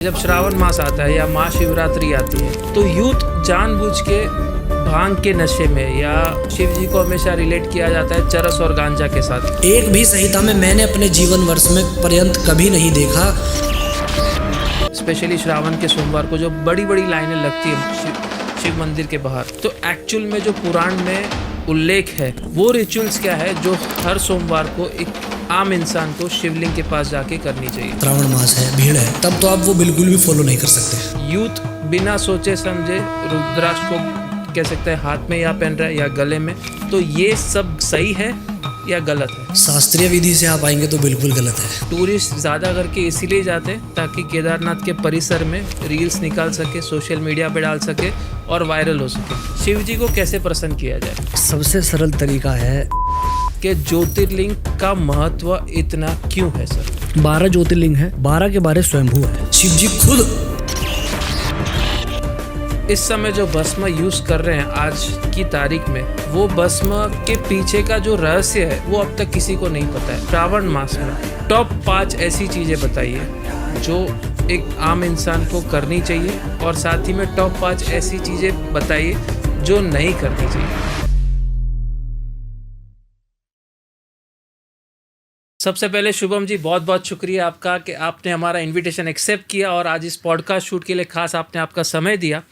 जब श्रावण मास आता है या महाशिवरात्रि आती है तो यूथ जानबूझ के भांग के नशे में या शिव जी को हमेशा रिलेट किया जाता है चरस और गांजा के साथ। एक भी संहिता में मैंने अपने जीवन वर्ष में पर्यंत कभी नहीं देखा। स्पेशली श्रावण के सोमवार को जो बड़ी बड़ी लाइनें लगती है शिव मंदिर के बाहर, तो एक्चुअल में जो पुराण में उल्लेख है वो रिचुअल्स क्या है जो हर सोमवार को एक आम इंसान को शिवलिंग के पास जाके करनी चाहिए। श्रावण मास है, भीड़ है, तब तो आप वो बिल्कुल भी फॉलो नहीं कर सकते। यूथ बिना सोचे समझे रुद्राक्ष को कह सकते हैं हाथ में या पहन रहा है या गले में, तो ये सब सही है या गलत है? शास्त्रीय विधि से आप आएंगे तो बिल्कुल गलत है। टूरिस्ट ज़्यादा करके इसीलिए जाते हैं ताकि केदारनाथ के परिसर में रील्स निकाल सके, सोशल मीडिया पे डाल सके और वायरल हो सके। शिव जी को कैसे प्रसन्न किया जाए? सबसे सरल तरीका है कि ज्योतिर्लिंग का महत्व इतना क्यों है सर? 12 ज्योतिर्लिंग है, 12 के 12 स्वयंभू है। शिव जी खुद इस समय जो भस्म यूज कर रहे हैं आज की तारीख में, वो भस्म के पीछे का जो रहस्य है वो अब तक किसी को नहीं पता है। श्रावण मास में टॉप 5 ऐसी चीजें बताइए जो एक आम इंसान को करनी चाहिए और साथ ही में टॉप 5 ऐसी चीजें बताइए जो नहीं करनी चाहिए। सबसे पहले शुभम जी बहुत बहुत शुक्रिया आपका कि आपने हमारा इनविटेशन एक्सेप्ट किया और आज इस पॉडकास्ट शूट के लिए खास आपने आपका समय दिया।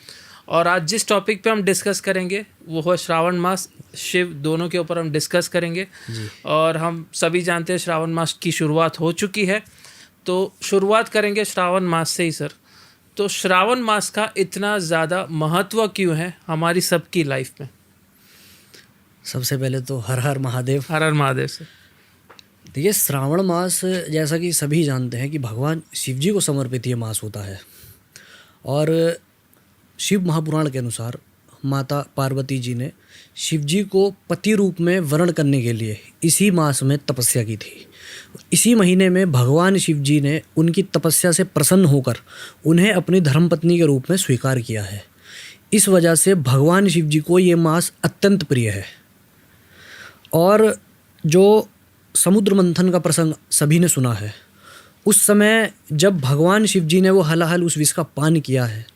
और आज जिस टॉपिक पे हम डिस्कस करेंगे वो है श्रावण मास, शिव, दोनों के ऊपर हम डिस्कस करेंगे जी। और हम सभी जानते हैं श्रावण मास की शुरुआत हो चुकी है, तो शुरुआत करेंगे श्रावण मास से ही सर। तो श्रावण मास का इतना ज़्यादा महत्व क्यों है हमारी सबकी लाइफ में? सबसे पहले तो हर हर महादेव। हर हर महादेव से देखिए, श्रावण मास जैसा कि सभी जानते हैं कि भगवान शिव जी को समर्पित ये मास होता है। और शिव महापुराण के अनुसार माता पार्वती जी ने शिव जी को पति रूप में वर्ण करने के लिए इसी मास में तपस्या की थी। इसी महीने में भगवान शिव जी ने उनकी तपस्या से प्रसन्न होकर उन्हें अपनी धर्मपत्नी के रूप में स्वीकार किया है। इस वजह से भगवान शिव जी को ये मास अत्यंत प्रिय है। और जो समुद्र मंथन का प्रसंग सभी ने सुना है, उस समय जब भगवान शिव जी ने वो हलाहल उस विष का पान किया है,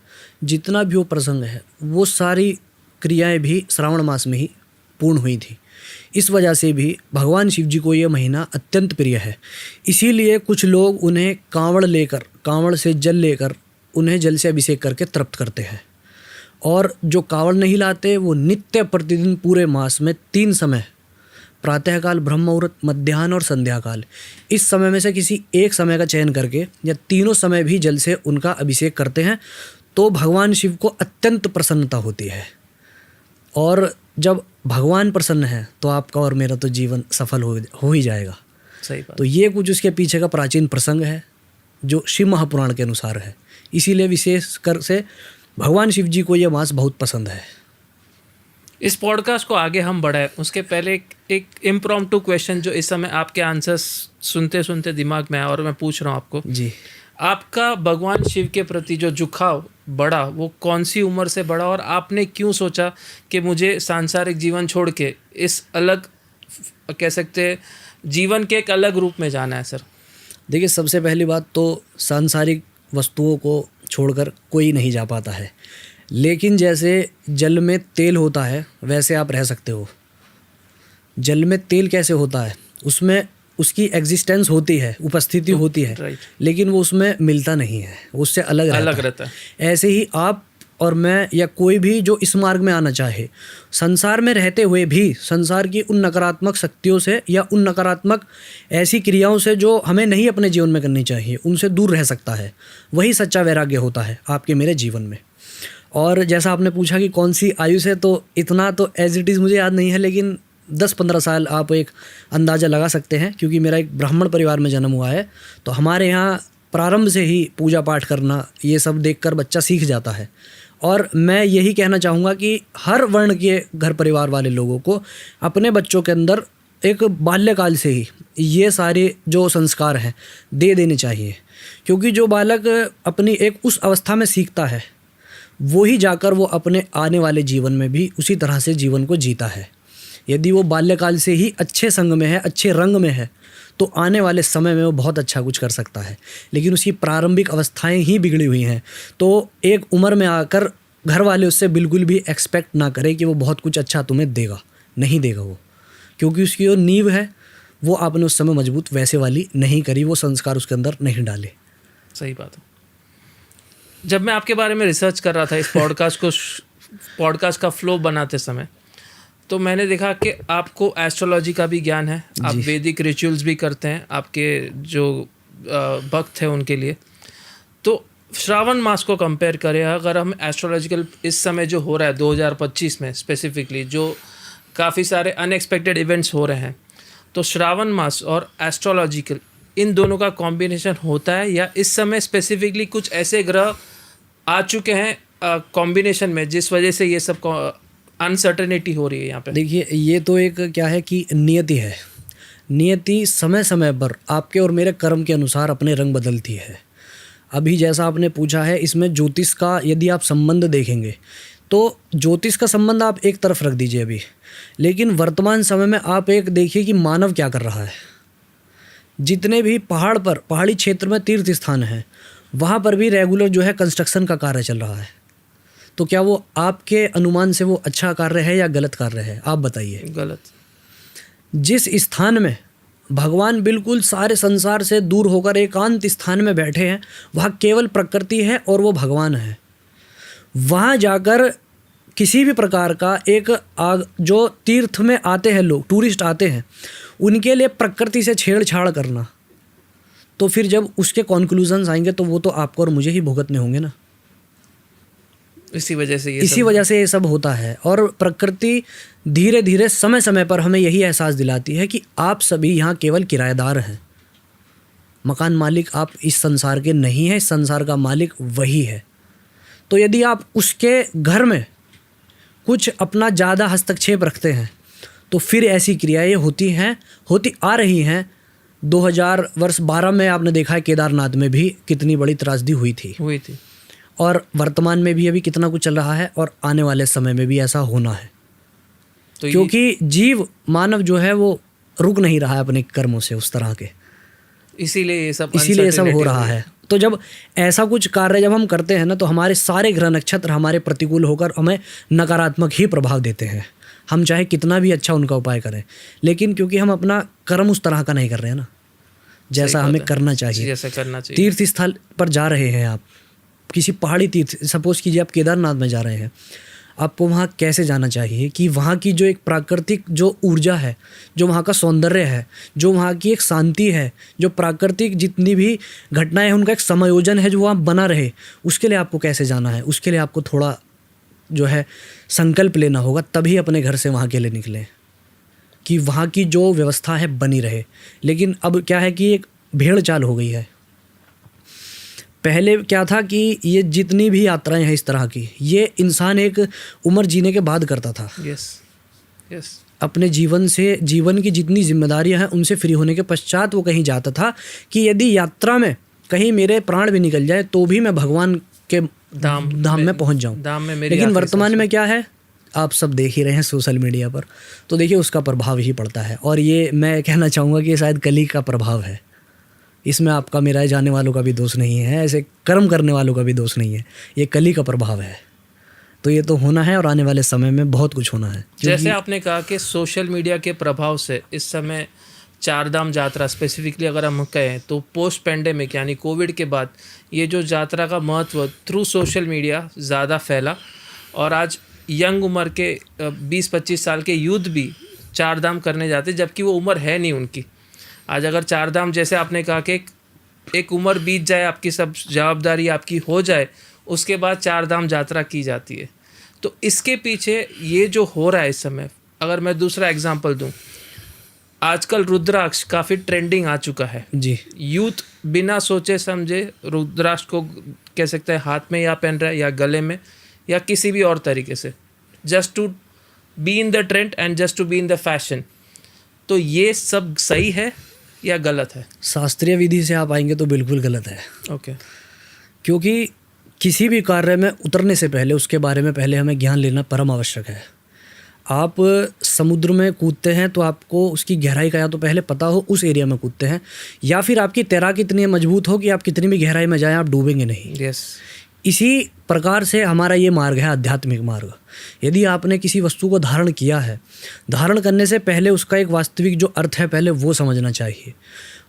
जितना भी वो प्रसंग है वो सारी क्रियाएं भी श्रावण मास में ही पूर्ण हुई थी। इस वजह से भी भगवान शिव जी को ये महीना अत्यंत प्रिय है। इसीलिए कुछ लोग उन्हें कांवड़ से जल लेकर उन्हें जल से अभिषेक करके तृप्त करते हैं। और जो कांवड़ नहीं लाते वो नित्य प्रतिदिन पूरे मास में 3 समय, प्रातःकाल, ब्रह्म मुहूर्त, मध्याह्न और संध्या काल, इस समय में से किसी एक समय का चयन करके या तीनों समय भी जल से उनका अभिषेक करते हैं, तो भगवान शिव को अत्यंत प्रसन्नता होती है। और जब भगवान प्रसन्न है तो आपका और मेरा तो जीवन सफल हो ही जाएगा। सही बात। तो ये कुछ उसके पीछे का प्राचीन प्रसंग है जो शिव महापुराण के अनुसार है। इसीलिए विशेषकर से भगवान शिव जी को ये मास बहुत पसंद है। इस पॉडकास्ट को आगे हम बढ़ाएं उसके पहले एक इम्प्रॉम्प्टू क्वेश्चन जो इस समय आपके आंसर्स सुनते सुनते दिमाग में आया और मैं पूछ रहा हूँ आपको जी। आपका भगवान शिव के प्रति जो झुकाव बढ़ा वो कौन सी उम्र से बढ़ा और आपने क्यों सोचा कि मुझे सांसारिक जीवन छोड़ के इस अलग, कह सकते हैं, जीवन के एक अलग रूप में जाना है सर? देखिए, सबसे पहली बात तो सांसारिक वस्तुओं को छोड़कर कोई नहीं जा पाता है, लेकिन जैसे जल में तेल होता है वैसे आप रह सकते हो। जल में तेल कैसे होता है? उसमें उसकी एग्जिस्टेंस होती है, उपस्थिति होती है, लेकिन वो उसमें मिलता नहीं है, उससे अलग रहता है। ऐसे ही आप और मैं या कोई भी जो इस मार्ग में आना चाहे, संसार में रहते हुए भी संसार की उन नकारात्मक शक्तियों से या उन नकारात्मक ऐसी क्रियाओं से जो हमें नहीं अपने जीवन में करनी चाहिए, उनसे दूर रह सकता है। वही सच्चा वैराग्य होता है आपके मेरे जीवन में। और जैसा आपने पूछा कि कौन सी आयु से, तो इतना तो एज इट इज़ मुझे याद नहीं है, लेकिन 10-15 साल आप एक अंदाज़ा लगा सकते हैं, क्योंकि मेरा एक ब्राह्मण परिवार में जन्म हुआ है। तो हमारे यहाँ प्रारंभ से ही पूजा पाठ करना, ये सब देखकर बच्चा सीख जाता है। और मैं यही कहना चाहूँगा कि हर वर्ण के घर परिवार वाले लोगों को अपने बच्चों के अंदर एक बाल्यकाल से ही ये सारे जो संस्कार हैं दे देने चाहिए। क्योंकि जो बालक अपनी एक उस अवस्था में सीखता है वो ही जाकर वो अपने आने वाले जीवन में भी उसी तरह से जीवन को जीता है। यदि वो बाल्यकाल से ही अच्छे संग में है, अच्छे रंग में है, तो आने वाले समय में वो बहुत अच्छा कुछ कर सकता है। लेकिन उसकी प्रारंभिक अवस्थाएं ही बिगड़ी हुई हैं, तो एक उम्र में आकर घर वाले उससे बिल्कुल भी एक्सपेक्ट ना करें कि वो बहुत कुछ अच्छा तुम्हें देगा, नहीं देगा वो, क्योंकि उसकी जो नींव है वो आपने उस समय मजबूत वैसे वाली नहीं करी, वो संस्कार उसके अंदर नहीं डाले। सही बात है। जब मैं आपके बारे में रिसर्च कर रहा था इस पॉडकास्ट का फ्लो बनाते समय, तो मैंने देखा कि आपको एस्ट्रोलॉजी का भी ज्ञान है, आप वैदिक रिचुअल्स भी करते हैं आपके जो भक्त हैं उनके लिए। तो श्रावण मास को कंपेयर करें, अगर हम एस्ट्रोलॉजिकल इस समय जो हो रहा है 2025 में स्पेसिफिकली, जो काफ़ी सारे अनएक्सपेक्टेड इवेंट्स हो रहे हैं, तो श्रावण मास और एस्ट्रोलॉजिकल इन दोनों का कॉम्बिनेशन होता है, या इस समय स्पेसिफिकली कुछ ऐसे ग्रह आ चुके हैं कॉम्बिनेशन में जिस वजह से ये सब अनसर्टेनिटी हो रही है यहाँ पे? देखिए, ये तो एक क्या है कि नियति है। नियति समय समय पर आपके और मेरे कर्म के अनुसार अपने रंग बदलती है। अभी जैसा आपने पूछा है, इसमें ज्योतिष का यदि आप संबंध देखेंगे तो ज्योतिष का संबंध आप एक तरफ रख दीजिए अभी, लेकिन वर्तमान समय में आप एक देखिए कि मानव क्या कर रहा है। जितने भी पहाड़ी क्षेत्र में तीर्थ स्थान हैं, वहाँ पर भी रेगुलर जो है कंस्ट्रक्शन का कार्य चल रहा है। तो क्या वो आपके अनुमान से वो अच्छा कार्य है या गलत कार्य है? आप बताइए। गलत। जिस स्थान में भगवान बिल्कुल सारे संसार से दूर होकर एकांत स्थान में बैठे हैं, वहाँ केवल प्रकृति है और वो भगवान है। वहाँ जाकर किसी भी प्रकार का जो तीर्थ में आते हैं लोग, टूरिस्ट आते हैं, उनके लिए प्रकृति से छेड़छाड़ करना, तो फिर जब उसके कॉन्क्लूजन्स आएंगे तो वो तो आपको और मुझे ही भुगतने होंगे ना। इसी वजह से ये सब होता है। और प्रकृति धीरे धीरे समय समय पर हमें यही एहसास दिलाती है कि आप सभी यहाँ केवल किराएदार हैं, मकान मालिक आप इस संसार के नहीं हैं, इस संसार का मालिक वही है। तो यदि आप उसके घर में कुछ अपना ज़्यादा हस्तक्षेप रखते हैं तो फिर ऐसी क्रियाएं होती आ रही हैं। 2012 में आपने देखा है केदारनाथ में भी कितनी बड़ी त्रासदी हुई थी, और वर्तमान में भी अभी कितना कुछ चल रहा है, और आने वाले समय में भी ऐसा होना है। तो क्योंकि जीव मानव जो है वो रुक नहीं रहा है अपने कर्मों से उस तरह के, इसीलिए ये सब हो रहा है। तो जब ऐसा कुछ कार्य जब हम करते हैं ना, तो हमारे सारे ग्रह नक्षत्र हमारे प्रतिकूल होकर हमें नकारात्मक ही प्रभाव देते हैं। हम चाहे कितना भी अच्छा उनका उपाय करें, लेकिन क्योंकि हम अपना कर्म उस तरह का नहीं कर रहे हैं ना, जैसा हमें करना चाहिए। तीर्थ स्थल पर जा रहे हैं आप, किसी पहाड़ी तीर्थ, सपोज कीजिए आप केदारनाथ में जा रहे हैं, आपको वहाँ कैसे जाना चाहिए कि वहाँ की जो एक प्राकृतिक जो ऊर्जा है, जो वहाँ का सौंदर्य है, जो वहाँ की एक शांति है, जो प्राकृतिक जितनी भी घटनाएं हैं उनका एक समायोजन है जो वहाँ बना रहे, उसके लिए आपको कैसे जाना है, उसके लिए आपको थोड़ा जो है संकल्प लेना होगा, तभी अपने घर से वहाँ के लिए निकलें कि वहाँ की जो व्यवस्था है बनी रहे। लेकिन अब क्या है कि एक भेड़ चाल हो गई है। पहले क्या था कि ये जितनी भी यात्राएं हैं इस तरह की, ये इंसान एक उम्र जीने के बाद करता था। यस। अपने जीवन की जितनी जिम्मेदारियां हैं उनसे फ्री होने के पश्चात वो कहीं जाता था कि यदि यात्रा में कहीं मेरे प्राण भी निकल जाए तो भी मैं भगवान के धाम में पहुंच जाऊं। लेकिन वर्तमान में क्या है, आप सब देख ही रहे हैं सोशल मीडिया पर, तो देखिए उसका प्रभाव ही पड़ता है। और ये मैं कहना चाहूँगा कि शायद कली का प्रभाव है। इसमें आपका मेरा जाने वालों का भी दोष नहीं है, ऐसे कर्म करने वालों का भी दोष नहीं है, ये कली का प्रभाव है। तो ये तो होना है और आने वाले समय में बहुत कुछ होना है। जैसे आपने कहा कि सोशल मीडिया के प्रभाव से इस समय चारधाम यात्रा स्पेसिफिकली अगर हम कहें तो पोस्ट पेंडेमिक यानी कोविड के बाद ये जो यात्रा का महत्व थ्रू सोशल मीडिया ज़्यादा फैला, और आज यंग उम्र के 20-25 साल के यूथ भी चारधाम करने जाते जबकि वो उम्र है नहीं उनकी। आज अगर चारधाम जैसे आपने कहा कि एक उम्र बीत जाए, आपकी सब जवाबदारी आपकी हो जाए, उसके बाद चारधाम यात्रा की जाती है। तो इसके पीछे ये जो हो रहा है इस समय, अगर मैं दूसरा एग्जांपल दूं, आजकल रुद्राक्ष काफ़ी ट्रेंडिंग आ चुका है जी। यूथ बिना सोचे समझे रुद्राक्ष को कह सकते हैं हाथ में या पहन रहा है या गले में या किसी भी और तरीके से, just to be in the trend and just to be in the fashion. तो ये सब सही है या गलत है? शास्त्रीय विधि से आप आएंगे तो बिल्कुल गलत है। ओके। क्योंकि किसी भी कार्य में उतरने से पहले उसके बारे में पहले हमें ज्ञान लेना परम आवश्यक है। आप समुद्र में कूदते हैं तो आपको उसकी गहराई का या तो पहले पता हो, उस एरिया में कूदते हैं, या फिर आपकी तैराकी इतनी मजबूत हो कि आप कितनी भी गहराई में जाएं आप डूबेंगे नहीं। यस। इसी प्रकार से हमारा ये मार्ग है, आध्यात्मिक मार्ग। यदि आपने किसी वस्तु को धारण किया है, धारण करने से पहले उसका एक वास्तविक जो अर्थ है पहले वो समझना चाहिए।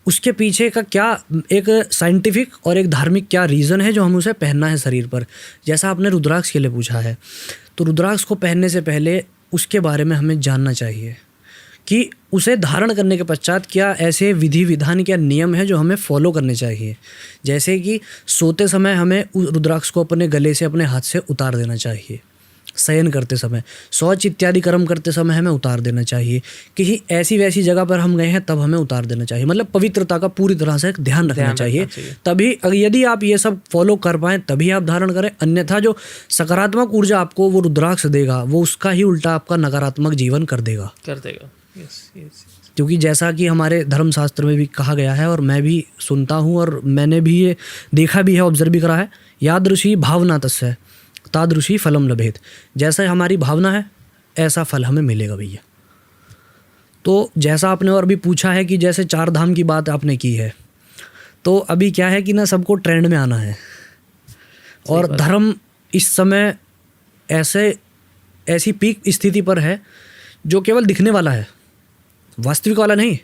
उसके पीछे का क्या एक साइंटिफिक और एक धार्मिक क्या रीज़न है जो हमें उसे पहनना है शरीर पर। जैसा आपने रुद्राक्ष के लिए पूछा है, तो रुद्राक्ष को पहनने से पहले उसके बारे में हमें जानना चाहिए कि उसे धारण करने के पश्चात क्या ऐसे विधि विधान, क्या नियम है जो हमें फॉलो करने चाहिए। जैसे कि सोते समय हमें उस रुद्राक्ष को अपने गले से, अपने हाथ से उतार देना चाहिए। शयन करते समय, शौच इत्यादि कर्म करते समय हमें उतार देना चाहिए। किसी ऐसी वैसी जगह पर हम गए हैं तब हमें उतार देना चाहिए। मतलब पवित्रता का पूरी तरह से ध्यान रखना चाहिए। तभी यदि आप ये सब फॉलो कर पाएँ तभी आप धारण करें। अन्यथा जो सकारात्मक ऊर्जा आपको वो रुद्राक्ष देगा, वो उसका ही उल्टा आपका नकारात्मक जीवन कर देगा। क्योंकि जैसा कि हमारे धर्मशास्त्र में भी कहा गया है और मैं भी सुनता हूँ और मैंने भी ये देखा भी है, ऑब्जर्व भी करा है, यादृशी भावना तस्य तादृशी फलम लभेत। जैसा हमारी भावना है ऐसा फल हमें मिलेगा भैया। तो जैसा आपने और भी पूछा है कि जैसे 4 धाम की बात आपने की है, तो अभी क्या है कि ना सबको ट्रेंड में आना है और धर्म इस समय ऐसी पीक स्थिति पर है जो केवल दिखने वाला है, वास्तविक वाला नहीं,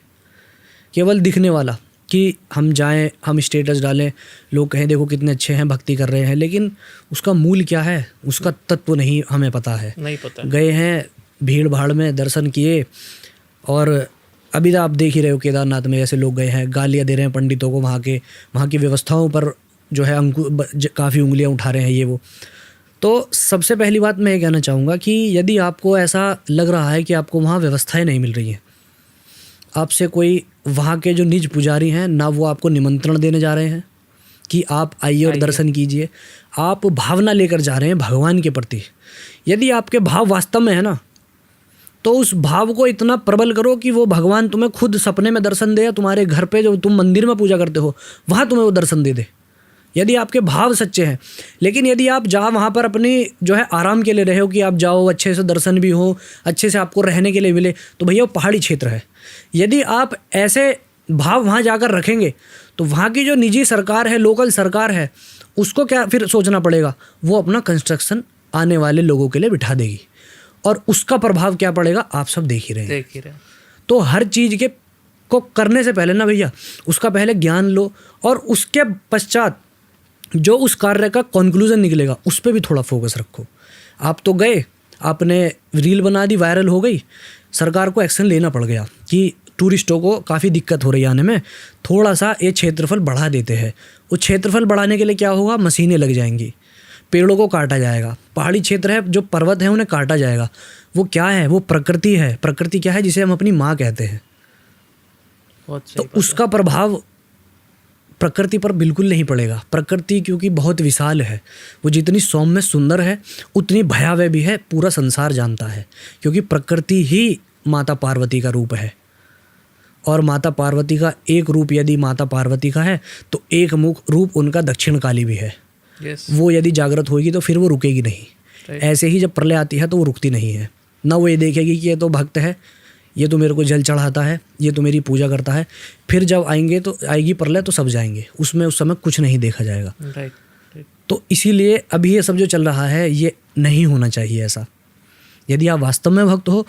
केवल दिखने वाला। कि हम जाएं, हम स्टेटस डालें, लोग कहें देखो कितने अच्छे हैं, भक्ति कर रहे हैं, लेकिन उसका मूल क्या है, उसका तत्व नहीं हमें पता है। नहीं पता। गए हैं भीड़ भाड़ में, दर्शन किए, और अभी तो आप देख ही रहे हो केदारनाथ में ऐसे लोग गए हैं, गालियाँ दे रहे हैं पंडितों को, वहाँ की व्यवस्थाओं पर जो है काफ़ी उंगलियाँ उठा रहे हैं ये वो। तो सबसे पहली बात मैं ये कहना चाहूँगा कि यदि आपको ऐसा लग रहा है कि आपको वहाँ व्यवस्थाएं नहीं मिल रही हैं, आपसे कोई वहाँ के जो निज पुजारी हैं ना वो आपको निमंत्रण देने जा रहे हैं कि आप आइए और दर्शन कीजिए, आप भावना लेकर जा रहे हैं भगवान के प्रति। यदि आपके भाव वास्तव में है ना, तो उस भाव को इतना प्रबल करो कि वो भगवान तुम्हें खुद सपने में दर्शन दे, या तुम्हारे घर पे जो तुम मंदिर में पूजा करते हो वहाँ तुम्हें वो दर्शन दे दे, यदि आपके भाव सच्चे हैं। लेकिन यदि आप वहाँ पर अपनी जो है आराम के लिए रहे हो कि आप जाओ, अच्छे से दर्शन भी हो, अच्छे से आपको रहने के लिए मिले, तो भैया वो पहाड़ी क्षेत्र है। यदि आप ऐसे भाव वहाँ जाकर रखेंगे तो वहाँ की जो निजी सरकार है, लोकल सरकार है, उसको क्या फिर सोचना पड़ेगा, वो अपना कंस्ट्रक्शन आने वाले लोगों के लिए बिठा देगी, और उसका प्रभाव क्या पड़ेगा आप सब देख ही रहे हैं। तो हर चीज़ के को करने से पहले ना भैया उसका पहले ज्ञान लो, और उसके पश्चात जो उस कार्य का कंक्लूजन निकलेगा उस पर भी थोड़ा फोकस रखो। आप तो गए, आपने रील बना दी, वायरल हो गई, सरकार को एक्शन लेना पड़ गया कि टूरिस्टों को काफ़ी दिक्कत हो रही है आने में, थोड़ा सा ये क्षेत्रफल बढ़ा देते हैं। उस क्षेत्रफल बढ़ाने के लिए क्या होगा, मशीनें लग जाएंगी, पेड़ों को काटा जाएगा, पहाड़ी क्षेत्र है, जो पर्वत है उन्हें काटा जाएगा। वो क्या है, वो प्रकृति है। प्रकृति क्या है, जिसे हम अपनी माँ कहते हैं। तो उसका प्रभाव प्रकृति पर बिल्कुल नहीं पड़ेगा। प्रकृति क्योंकि बहुत विशाल है, वो जितनी सौम्य सुंदर है उतनी भयावह भी है, पूरा संसार जानता है, क्योंकि प्रकृति ही माता पार्वती का रूप है। और माता पार्वती का एक रूप यदि माता पार्वती का है तो एक मुख रूप उनका दक्षिण काली भी है। वो यदि जागृत होगी तो फिर वो रुकेगी नहीं। ऐसे ही जब प्रलय आती है तो वो रुकती नहीं है, ना वो ये देखेगी कि ये तो भक्त है, ये तो मेरे को जल चढ़ाता है, ये तो मेरी पूजा करता है। फिर जब आएगी प्रलय तो सब जाएंगे, उसमें उस समय कुछ नहीं देखा जाएगा। तो इसीलिए अभी ये सब जो चल रहा है ये नहीं होना चाहिए ऐसा। यदि आप वास्तव में भक्त हो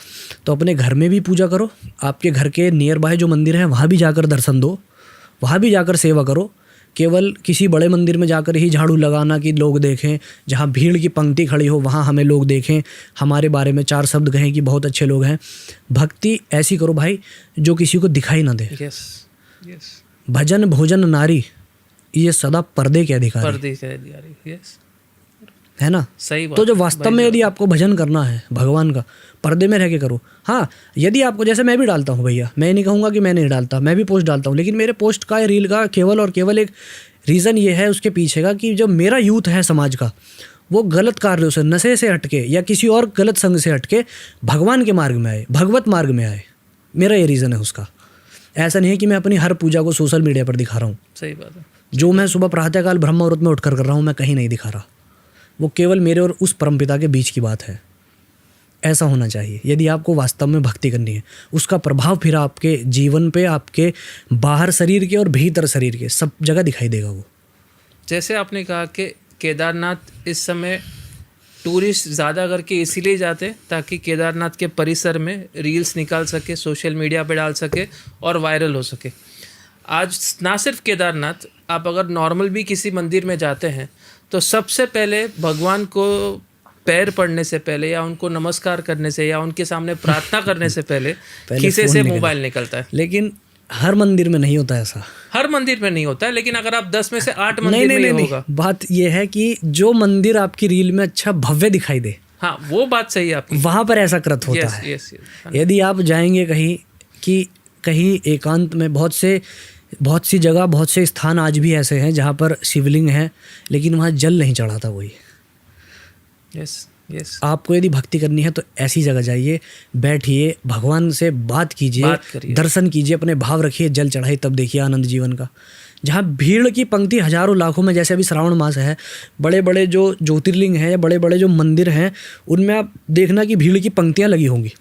तो अपने घर में भी पूजा करो, आपके घर के नियर बाय जो मंदिर है वहाँ भी जाकर दर्शन दो, वहाँ भी जाकर सेवा करो। केवल किसी बड़े मंदिर में जाकर ही झाड़ू लगाना कि लोग देखें, जहाँ भीड़ की पंक्ति खड़ी हो वहाँ हमें लोग देखें, हमारे बारे में 4 शब्द कहें कि बहुत अच्छे लोग हैं। भक्ति ऐसी करो भाई जो किसी को दिखाई ना दे। भजन भोजन नारी ये सदा पर्दे के अधिकारी है ना। सही बात। तो जो वास्तव में यदि आपको भजन करना है भगवान का, पर्दे में रह के करो। हाँ, यदि आपको, जैसे मैं भी डालता हूँ भैया, मैं नहीं कहूँगा कि मैं नहीं डालता, मैं भी पोस्ट डालता हूँ, लेकिन मेरे पोस्ट का, रील का केवल और केवल एक रीज़न ये है उसके पीछे का कि जो मेरा यूथ है समाज का, वो गलत कार्यों से, नशे से हटके या किसी और गलत संग से हटके भगवान के मार्ग में आए, भगवत मार्ग में आए। मेरा ये रीज़न है उसका। ऐसा नहीं है कि मैं अपनी हर पूजा को सोशल मीडिया पर दिखा रहा हूँ। सही बात है। जो मैं सुबह प्रातःकाल ब्रह्म मुहूर्त में उठकर कर रहा हूँ, मैं कहीं नहीं दिखा रहा। वो केवल मेरे और उस परमपिता के बीच की बात है। ऐसा होना चाहिए यदि आपको वास्तव में भक्ति करनी है। उसका प्रभाव फिर आपके जीवन पे, आपके बाहर शरीर के और भीतर शरीर के सब जगह दिखाई देगा वो। जैसे आपने कहा कि केदारनाथ इस समय टूरिस्ट ज़्यादा करके इसीलिए जाते हैं ताकि केदारनाथ के परिसर में रील्स निकाल सके, सोशल मीडिया पे डाल सके और वायरल हो सके। आज ना सिर्फ केदारनाथ, आप अगर नॉर्मल भी किसी मंदिर में जाते हैं तो सबसे पहले भगवान को पैर पड़ने से पहले या उनको नमस्कार करने से या उनके सामने प्रार्थना करने से पहले खीसे से मोबाइल निकलता है। लेकिन हर मंदिर में नहीं होता ऐसा। हर मंदिर में नहीं होता है, लेकिन अगर आप 10 में से 8 मंदिर में ये होगा। बात यह है कि जो मंदिर आपकी रील में अच्छा भव्य दिखाई दे, हाँ वो बात सही है आपकी, वहां पर ऐसा कृत होता है। यदि आप जाएंगे कहीं कि कहीं एकांत में, बहुत सी जगह, बहुत से स्थान आज भी ऐसे हैं जहाँ पर शिवलिंग है लेकिन वहाँ जल नहीं चढ़ाता वही। यस आपको यदि भक्ति करनी है तो ऐसी जगह जाइए, बैठिए, भगवान से बात कीजिए, दर्शन कीजिए, अपने भाव रखिए, जल चढ़ाइए, तब देखिए आनंद जीवन का। जहाँ भीड़ की पंक्ति हजारों लाखों में, जैसे अभी श्रावण मास है, बड़े बड़े जो ज्योतिर्लिंग हैं या बड़े बड़े जो मंदिर हैं उनमें आप देखना कि भीड़ की पंक्तियाँ लगी होंगी,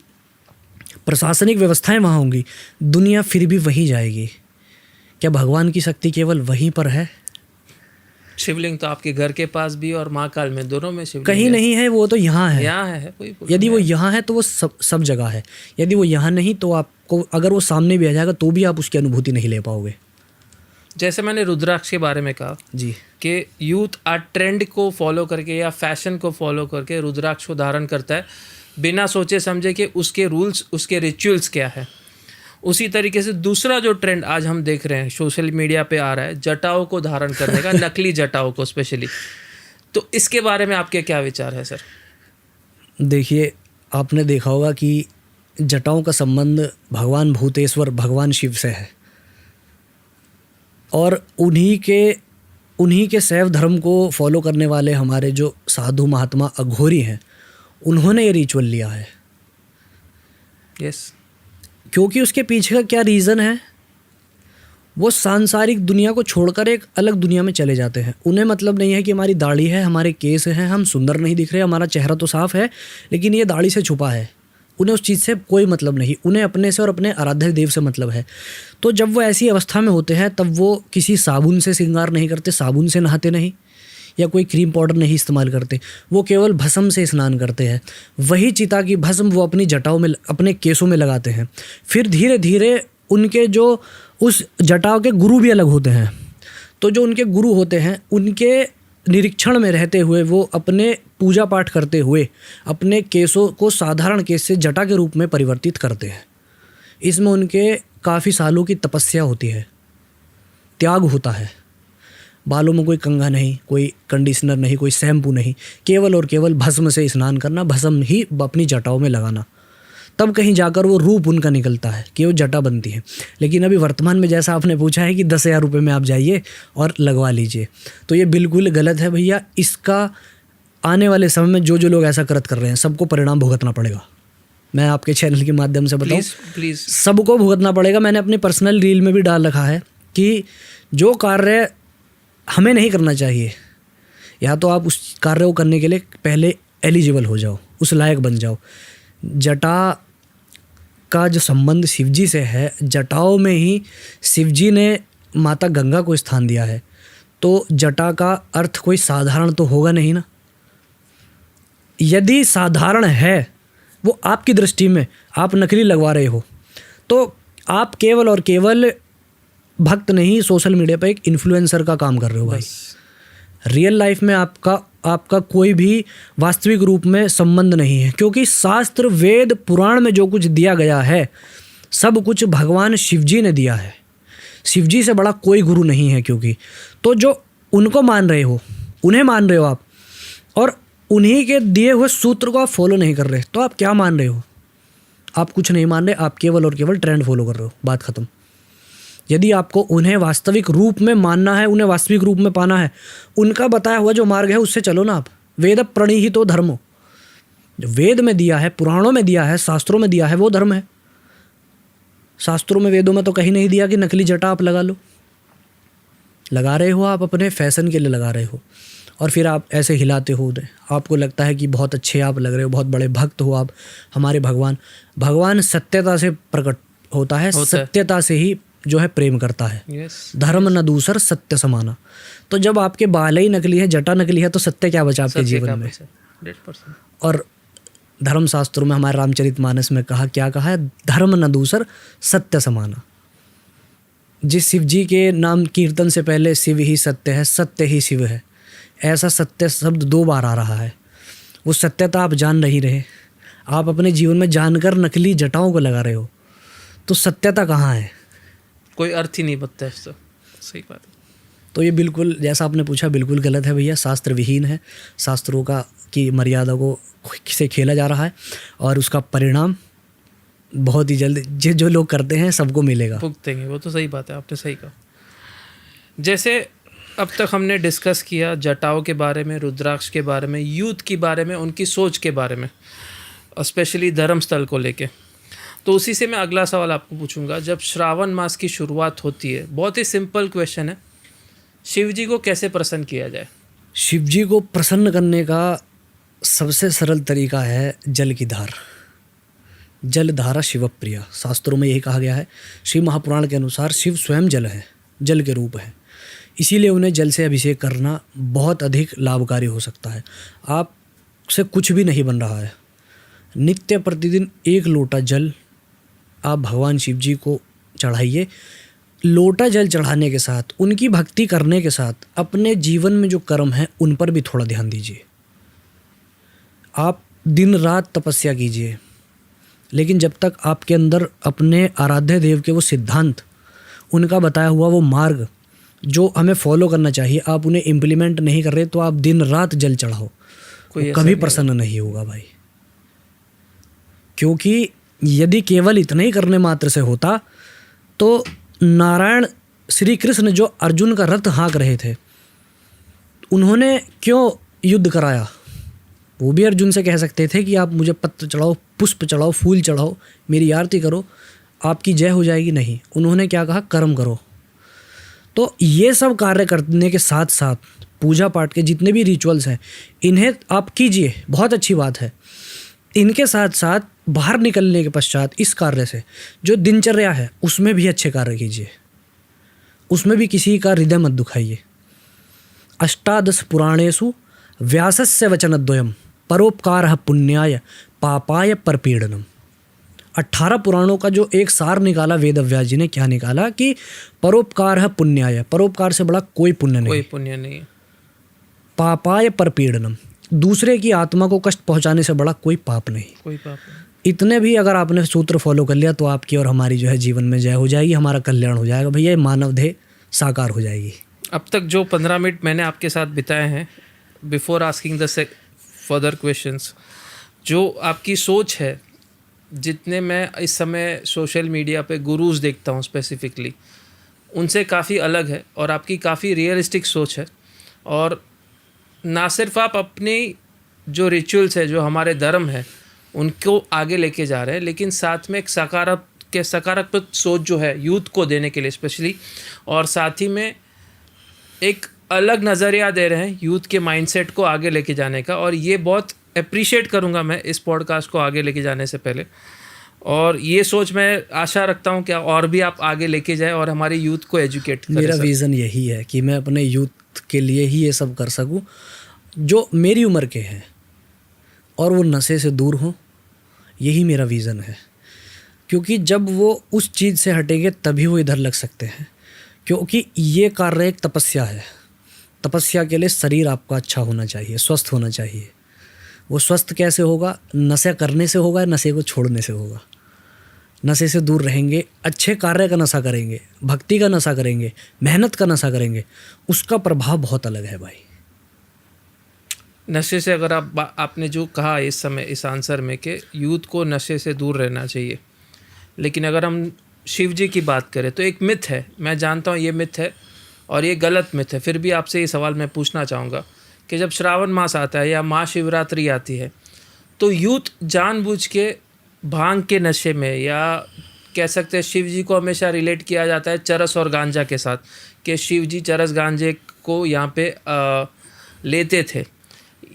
प्रशासनिक व्यवस्थाएं वहाँ होंगी, दुनिया फिर भी वहीं जाएगी। क्या भगवान की शक्ति केवल वहीं पर है? शिवलिंग तो आपके घर के पास भी और महाकाल में, दोनों में शिवलिंग कहीं नहीं है, वो तो यहाँ है। यहाँ है यदि वो यहाँ है तो वो सब जगह है। यदि वो यहाँ नहीं तो आपको, अगर वो सामने भी आ जाएगा तो भी आप उसकी अनुभूति नहीं ले पाओगे। जैसे मैंने रुद्राक्ष के बारे में कहा जी कि यूथ आज ट्रेंड को फॉलो करके या फैशन को फॉलो करके रुद्राक्ष को धारण करता है बिना सोचे समझे कि उसके रूल्स, उसके रिचुअल्स क्या है। उसी तरीके से दूसरा जो ट्रेंड आज हम देख रहे हैं सोशल मीडिया पे आ रहा है, जटाओं को धारण करने का, नकली जटाओं को स्पेशली, तो इसके बारे में आपके क्या विचार है सर? देखिए, आपने देखा होगा कि जटाओं का संबंध भगवान भूतेश्वर, भगवान शिव से है और उन्हीं के शैव धर्म को फॉलो करने वाले हमारे जो साधु महात्मा अघोरी हैं, उन्होंने ये रिचुअल लिया है। यस क्योंकि उसके पीछे का क्या रीज़न है, वो सांसारिक दुनिया को छोड़कर एक अलग दुनिया में चले जाते हैं। उन्हें मतलब नहीं है कि हमारी दाढ़ी है, हमारे केस हैं, हम सुंदर नहीं दिख रहे, हमारा चेहरा तो साफ है लेकिन ये दाढ़ी से छुपा है। उन्हें उस चीज़ से कोई मतलब नहीं, उन्हें अपने से और अपने आराध्य देव से मतलब है। तो जब वो ऐसी अवस्था में होते हैं तब वो किसी साबुन से श्रृंगार नहीं करते, साबुन से नहाते नहीं या कोई क्रीम पाउडर नहीं इस्तेमाल करते, वो केवल भस्म से स्नान करते हैं। वही चिता की भस्म वो अपनी जटाओं में, अपने केसों में लगाते हैं। फिर धीरे धीरे उनके जो उस जटाओं के गुरु भी अलग होते हैं, तो जो उनके गुरु होते हैं उनके निरीक्षण में रहते हुए वो अपने पूजा पाठ करते हुए अपने केसों को साधारण केस से जटा के रूप में परिवर्तित करते हैं। इसमें उनके काफ़ी सालों की तपस्या होती है, त्याग होता है। बालों में कोई कंघा नहीं, कोई कंडीशनर नहीं, कोई शैम्पू नहीं, केवल और केवल भस्म से स्नान करना, भस्म ही अपनी जटाओं में लगाना, तब कहीं जाकर वो रूप उनका निकलता है कि वो जटा बनती है। लेकिन अभी वर्तमान में जैसा आपने पूछा है कि 10,000 रुपये में आप जाइए और लगवा लीजिए, तो ये बिल्कुल गलत है भैया। इसका आने वाले समय में जो लोग ऐसा कर रहे हैं सबको परिणाम भुगतना पड़ेगा। मैं आपके चैनल के माध्यम से बताऊं, प्लीज़ सबको भुगतना पड़ेगा। मैंने अपनी पर्सनल रील में भी डाल रखा है कि जो कार्य हमें नहीं करना चाहिए, या तो आप उस कार्य को करने के लिए पहले एलिजिबल हो जाओ, उस लायक बन जाओ। जटा का जो संबंध शिवजी से है, जटाओं में ही शिवजी ने माता गंगा को स्थान दिया है, तो जटा का अर्थ कोई साधारण तो होगा नहीं ना। यदि साधारण है वो आपकी दृष्टि में, आप नकली लगवा रहे हो, तो आप केवल और केवल भक्त नहीं, सोशल मीडिया पर एक इन्फ्लुएंसर का काम कर रहे हो भाई। रियल लाइफ में आपका कोई भी वास्तविक रूप में संबंध नहीं है, क्योंकि शास्त्र, वेद, पुराण में जो कुछ दिया गया है सब कुछ भगवान शिवजी ने दिया है। शिवजी से बड़ा कोई गुरु नहीं है। क्योंकि तो जो उनको मान रहे हो, उन्हें मान रहे हो आप, और उन्हीं के दिए हुए सूत्र को आप फॉलो नहीं कर रहे, तो आप क्या मान रहे हो? आप कुछ नहीं मान रहे, आप केवल और केवल ट्रेंड फॉलो कर रहे हो। बात खत्म। यदि आपको उन्हें वास्तविक रूप में मानना है, उन्हें वास्तविक रूप में पाना है, उनका बताया हुआ जो मार्ग है उससे चलो ना आप। वेद प्रणीहितो धर्मो, जो वेद में दिया है, पुराणों में दिया है, शास्त्रों में दिया है, वो धर्म है। शास्त्रों में, वेदों में तो कहीं नहीं दिया कि नकली जटा आप लगा लो। लगा रहे हो आप अपने फैशन के लिए लगा रहे हो। और फिर आप ऐसे हिलाते हो उन्हें, आपको लगता है कि बहुत अच्छे आप लग रहे हो, बहुत बड़े भक्त हो आप हमारे भगवान सत्यता से प्रकट होता है, सत्यता से ही जो है प्रेम करता है। धर्म न दूसर सत्य समाना। तो जब आपके बाल ही नकली है, जटा नकली है, तो सत्य क्या बचा आपके जीवन में? 100%। और धर्म शास्त्रों में हमारे रामचरितमानस में क्या कहा है? धर्म न दूसर सत्य समाना। जिस शिव जी के नाम कीर्तन से पहले शिव ही सत्य है, सत्य ही शिव है, ऐसा सत्य शब्द 2 बार आ रहा है। वो सत्यता आप जान नहीं रहे, आप अपने जीवन में जानकर नकली जटाओं को लगा रहे हो, तो सत्यता कहाँ है? कोई अर्थ ही नहीं बनता है इससे। सही बात है। तो ये बिल्कुल जैसा आपने पूछा बिल्कुल गलत है भैया, शास्त्र विहीन है। शास्त्रों का की मर्यादा को से खेला जा रहा है और उसका परिणाम बहुत ही जल्द जो लोग करते हैं सबको मिलेगा, भुगतेंगे। वो तो सही बात है, आपने सही कहा। जैसे अब तक हमने डिस्कस किया जटाओं के बारे में, रुद्राक्ष के बारे में, यूथ के बारे में, उनकी सोच के बारे में, स्पेशली धर्मस्थल को लेके। तो उसी से मैं अगला सवाल आपको पूछूंगा। जब श्रावण मास की शुरुआत होती है, बहुत ही सिंपल क्वेश्चन है, शिव जी को कैसे प्रसन्न किया जाए? शिव जी को प्रसन्न करने का सबसे सरल तरीका है जल की धार। जल धारा शिव प्रिया, शास्त्रों में यही कहा गया है। शिव महापुराण के अनुसार शिव स्वयं जल है, जल के रूप है, इसीलिए उन्हें जल से अभिषेक करना बहुत अधिक लाभकारी हो सकता है। आपसे कुछ भी नहीं बन रहा है, नित्य प्रतिदिन 1 लोटा जल आप भगवान शिव जी को चढ़ाइए। लोटा जल चढ़ाने के साथ, उनकी भक्ति करने के साथ, अपने जीवन में जो कर्म है उन पर भी थोड़ा ध्यान दीजिए। आप दिन रात तपस्या कीजिए, लेकिन जब तक आपके अंदर अपने आराध्य देव के वो सिद्धांत, उनका बताया हुआ वो मार्ग जो हमें फॉलो करना चाहिए, आप उन्हें इम्प्लीमेंट नहीं कर रहे, तो आप दिन रात जल चढ़ाओ, कभी प्रसन्न नहीं होगा भाई। क्योंकि यदि केवल इतना ही करने मात्र से होता तो नारायण श्री कृष्ण जो अर्जुन का रथ हाँक रहे थे, उन्होंने क्यों युद्ध कराया? वो भी अर्जुन से कह सकते थे कि आप मुझे पत्र चढ़ाओ, पुष्प चढ़ाओ, फूल चढ़ाओ, मेरी आरती करो, आपकी जय हो जाएगी। नहीं, उन्होंने क्या कहा? कर्म करो। तो ये सब कार्य करने के साथ साथ पूजा पाठ के जितने भी रिचुअल्स हैं, इन्हें आप कीजिए, बहुत अच्छी बात है। इनके साथ साथ बाहर निकलने के पश्चात इस कार्य से जो दिनचर्या है उसमें भी अच्छे कार्य कीजिए, उसमें भी किसी का हृदय मत दुखाइए। 18 पुराणेषु व्यासस्य वचनद्वयम् परोपकारः पुण्याय पापाय परपीडनम। 18 पुराणों का जो एक सार निकाला वेदव्यास जी ने, क्या निकाला कि परोपकारः पुण्याय, परोपकार से बड़ा कोई पुण्य नहीं, कोई पुण्य नहीं। पापाय परपीडनम, दूसरे की आत्मा को कष्ट पहुंचाने से बड़ा कोई पाप नहीं, कोई पाप नहीं। इतने भी अगर आपने सूत्र फॉलो कर लिया तो आपकी और हमारी जो है जीवन में जय हो जाएगी, हमारा कल्याण हो जाएगा भैया, मानव देह साकार हो जाएगी। अब तक जो 15 मिनट मैंने आपके साथ बिताए हैं, before asking the further questions, जो आपकी सोच है, जितने मैं इस समय सोशल मीडिया पे गुरुज देखता हूँ स्पेसिफिकली, उनसे काफ़ी अलग है और आपकी काफ़ी रियलिस्टिक सोच है। और ना सिर्फ आप अपनी जो रिचुअल्स है, जो हमारे धर्म है, उनको आगे लेके जा रहे हैं, लेकिन साथ में एक सकारात्मक सोच जो है यूथ को देने के लिए स्पेशली, और साथ ही में एक अलग नज़रिया दे रहे हैं यूथ के माइंडसेट को आगे लेके जाने का। और ये बहुत अप्रिशिएट करूँगा मैं इस पॉडकास्ट को आगे लेके जाने से पहले। और ये सोच मैं आशा रखता हूँ कि और भी आप आगे लेके जाए और हमारे यूथ को एजुकेट करें। मेरा विज़न यही है कि मैं अपने यूथ के लिए ही ये सब कर सकूँ जो मेरी उम्र के हैं और वो नशे से दूर हों, यही मेरा विज़न है। क्योंकि जब वो उस चीज़ से हटेंगे तभी वो इधर लग सकते हैं, क्योंकि ये कार्य एक तपस्या है। तपस्या के लिए शरीर आपका अच्छा होना चाहिए, स्वस्थ होना चाहिए। वो स्वस्थ कैसे होगा? नशा करने से होगा, नशे को छोड़ने से होगा। नशे से दूर रहेंगे, अच्छे कार्य का नशा करेंगे, भक्ति का नशा करेंगे, मेहनत का नशा करेंगे, उसका प्रभाव बहुत अलग है भाई। नशे से अगर आपने जो कहा इस समय इस आंसर में कि यूथ को नशे से दूर रहना चाहिए, लेकिन अगर हम शिव जी की बात करें तो एक मिथ है, मैं जानता हूँ ये मिथ है और ये गलत मिथ है, फिर भी आपसे ये सवाल मैं पूछना चाहूँगा कि जब श्रावण मास आता है या महाशिवरात्रि आती है तो यूथ जानबूझ के भांग के नशे में, या कह सकते हैं शिव जी को हमेशा रिलेट किया जाता है चरस और गांजा के साथ, कि शिव जी चरस गांजे को यहाँ पे लेते थे,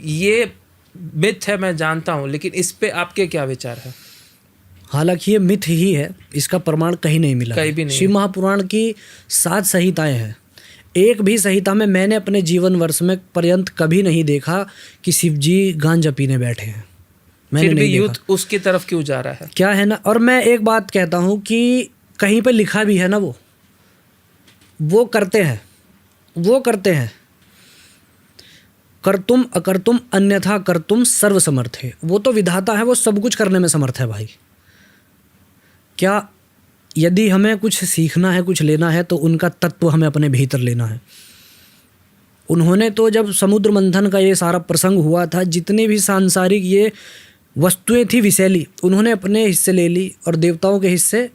ये मिथ है मैं जानता हूँ, लेकिन इस पे आपके क्या विचार है? हालांकि ये मिथ ही है, इसका प्रमाण कहीं नहीं मिला। कहीं भी नहीं। शिव महापुराण की 7 संहिताएं हैं, एक भी संहिता में मैंने अपने जीवन वर्ष में पर्यंत कभी नहीं देखा कि शिव जी गांजा पीने बैठे हैं। मैंने फिर भी नहीं यूथ देखा। उसकी तरफ क्यों जा रहा है? क्या है ना, और मैं एक बात कहता हूँ कि कहीं पे लिखा भी है ना, वो करते हैं। कर्तुम अकर्तुम अन्यथा कर्तुम सर्वसमर्थ है, वो तो विधाता है, वो सब कुछ करने में समर्थ है भाई। क्या यदि हमें कुछ सीखना है, कुछ लेना है, तो उनका तत्व हमें अपने भीतर लेना है। उन्होंने तो जब समुद्र मंथन का ये सारा प्रसंग हुआ था, जितने भी सांसारिक ये वस्तुएं थी विषैली, उन्होंने अपने हिस्से ले ली और देवताओं के हिस्से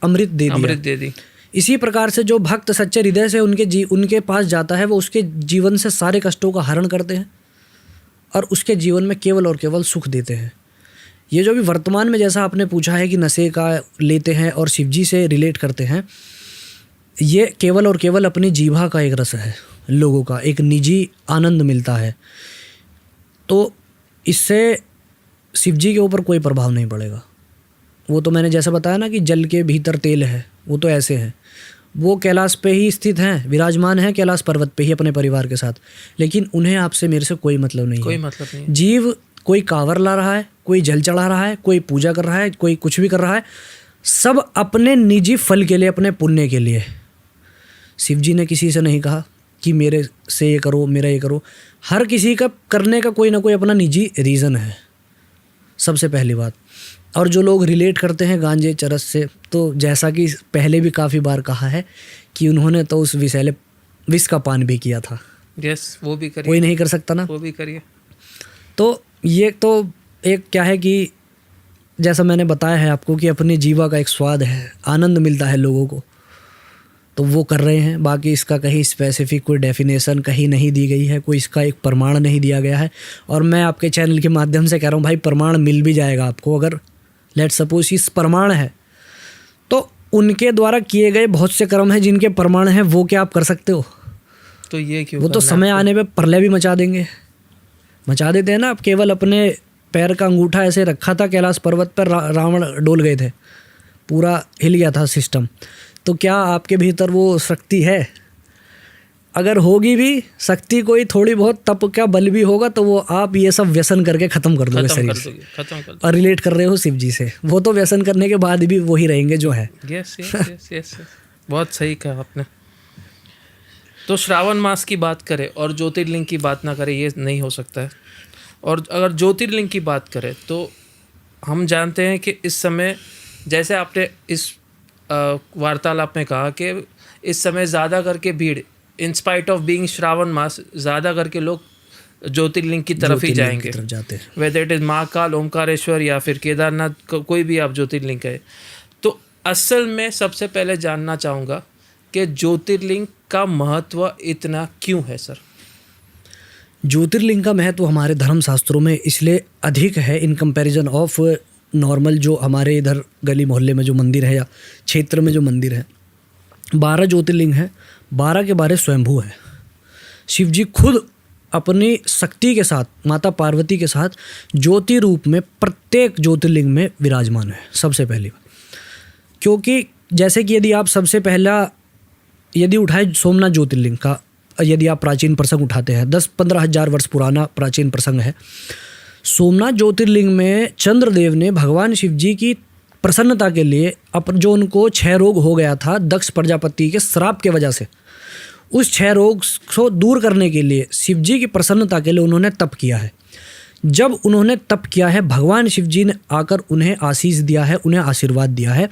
अमृत दे दी। इसी प्रकार से जो भक्त सच्चे हृदय से उनके पास जाता है, वो उसके जीवन से सारे कष्टों का हरण करते हैं और उसके जीवन में केवल और केवल सुख देते हैं। ये जो भी वर्तमान में, जैसा आपने पूछा है कि नशे का लेते हैं और शिवजी से रिलेट करते हैं, ये केवल और केवल अपनी जीभा का एक रस है, लोगों का एक निजी आनंद मिलता है, तो इससे शिवजी के ऊपर कोई प्रभाव नहीं पड़ेगा। वो तो मैंने जैसा बताया ना कि जल के भीतर तेल है, वो तो ऐसे हैं। वो कैलाश पे ही स्थित हैं, विराजमान हैं कैलाश पर्वत पे ही अपने परिवार के साथ, लेकिन उन्हें आपसे मेरे से कोई मतलब नहीं है। जीव कोई कांवर ला रहा है, कोई जल चढ़ा रहा है, कोई पूजा कर रहा है, कोई कुछ भी कर रहा है, सब अपने निजी फल के लिए, अपने पुण्य के लिए। शिवजी ने किसी से नहीं कहा कि मेरे से ये करो, मेरा ये करो। हर किसी का करने का कोई ना कोई अपना निजी रीज़न है, सबसे पहली बात। और जो लोग रिलेट करते हैं गांजे चरस से, तो जैसा कि पहले भी काफ़ी बार कहा है कि उन्होंने तो उस विषैले विष का पान भी किया था। यस, वो भी करिए। कोई नहीं कर सकता ना, वो भी करिए। तो ये तो एक क्या है कि जैसा मैंने बताया है आपको कि अपनी जीवा का एक स्वाद है, आनंद मिलता है लोगों को, तो वो कर रहे हैं। बाकी इसका कहीं स्पेसिफिक कोई डेफिनेशन कहीं नहीं दी गई है, कोई इसका एक प्रमाण नहीं दिया गया है। और मैं आपके चैनल के माध्यम से कह रहा हूँ भाई, प्रमाण मिल भी जाएगा आपको। अगर लेट सपोज इस प्रमाण है, तो उनके द्वारा किए गए बहुत से कर्म हैं जिनके प्रमाण हैं, वो क्या आप कर सकते हो? तो ये क्यों? वो तो समय आने पे प्रलय भी मचा देंगे, मचा देते हैं ना। आप केवल अपने पैर का अंगूठा ऐसे रखा था कैलाश पर्वत पर, रावण डोल गए थे, पूरा हिल गया था सिस्टम। तो क्या आपके भीतर वो शक्ति है? अगर होगी भी शक्ति कोई थोड़ी बहुत, तप का बल भी होगा, तो वो आप ये सब व्यसन करके ख़त्म कर दोगे शरीर से। खत्म कर। और रिलेट कर रहे हो शिव जी से, वो तो व्यसन करने के बाद भी वही रहेंगे जो है। यस यस यस यस, बहुत सही कहा आपने। तो श्रावण मास की बात करें और ज्योतिर्लिंग की बात ना करें, ये नहीं हो सकता है। और अगर ज्योतिर्लिंग की बात करें तो हम जानते हैं कि इस समय, जैसे आपने इस वार्तालाप में कहा कि इस समय ज़्यादा करके भीड़, in spite of being Shravan मास, ज़्यादा करके लोग ज्योतिर्लिंग की तरफ ही जाएंगे, whether it is Mahakal, Omkareshwar या फिर केदारनाथ, कोई भी आप ज्योतिर्लिंग कहे। तो असल में सबसे पहले जानना चाहूँगा कि ज्योतिर्लिंग का महत्व इतना क्यों है सर? ज्योतिर्लिंग का महत्व हमारे धर्म शास्त्रों में इसलिए अधिक है इन कंपैरिजन ऑफ नॉर्मल जो हमारे इधर गली मोहल्ले में जो मंदिर है या क्षेत्र में जो मंदिर है। 12 ज्योतिर्लिंग हैं, 12 के 12 स्वयंभू है। शिव जी खुद अपनी शक्ति के साथ, माता पार्वती के साथ ज्योति रूप में प्रत्येक ज्योतिर्लिंग में विराजमान है, सबसे पहली बात। क्योंकि जैसे कि यदि आप सबसे पहला यदि उठाए सोमनाथ ज्योतिर्लिंग का, यदि आप प्राचीन प्रसंग उठाते हैं, 10-15 हज़ार वर्ष पुराना प्राचीन प्रसंग है। सोमनाथ ज्योतिर्लिंग में चंद्रदेव ने भगवान शिव जी की प्रसन्नता के लिए जो उनको 6 रोग हो गया था दक्ष प्रजापति के श्राप के वजह से, उस 6 रोग को दूर करने के लिए शिव जी की प्रसन्नता के लिए उन्होंने तप किया है। जब उन्होंने तप किया है, भगवान शिव जी ने आकर उन्हें आशीष दिया है, उन्हें आशीर्वाद दिया है।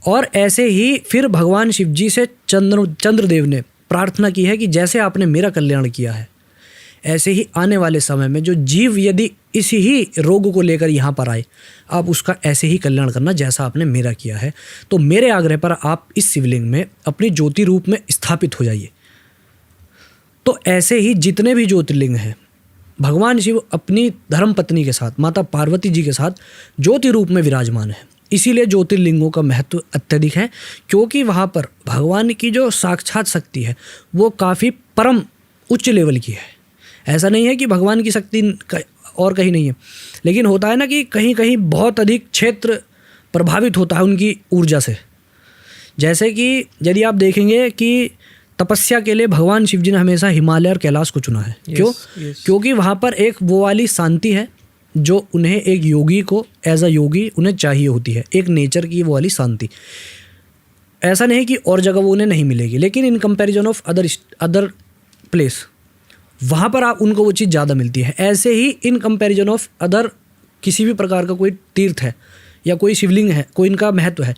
और ऐसे ही फिर भगवान शिव जी से चंद्रदेव ने प्रार्थना की है कि जैसे आपने मेरा कल्याण किया है, ऐसे ही आने वाले समय में जो जीव यदि इसी ही रोग को लेकर यहाँ पर आए, आप उसका ऐसे ही कल्याण करना जैसा आपने मेरा किया है। तो मेरे आग्रह पर आप इस शिवलिंग में अपनी ज्योति रूप में स्थापित हो जाइए। तो ऐसे ही जितने भी ज्योतिर्लिंग हैं, भगवान शिव अपनी धर्मपत्नी के साथ, माता पार्वती जी के साथ ज्योति रूप में विराजमान है। इसीलिए ज्योतिर्लिंगों का महत्व अत्यधिक है, क्योंकि वहाँ पर भगवान की जो साक्षात शक्ति है वो काफ़ी परम उच्च लेवल की है। ऐसा नहीं है कि भगवान की शक्ति और कहीं नहीं है, लेकिन होता है ना कि कहीं कहीं बहुत अधिक क्षेत्र प्रभावित होता है उनकी ऊर्जा से। जैसे कि यदि आप देखेंगे कि तपस्या के लिए भगवान शिव जी ने हमेशा हिमालय और कैलाश को चुना है। क्यों? क्योंकि वहाँ पर एक वो वाली शांति है जो उन्हें एक योगी को एज अ योगी उन्हें चाहिए होती है, एक नेचर की वो वाली शांति। ऐसा नहीं कि और जगह वो उन्हें नहीं मिलेगी, लेकिन in comparison of other place वहाँ पर आप उनको वो चीज़ ज़्यादा मिलती है। ऐसे ही इन कंपैरिजन ऑफ अदर किसी भी प्रकार का कोई तीर्थ है या कोई शिवलिंग है, कोई इनका महत्व है,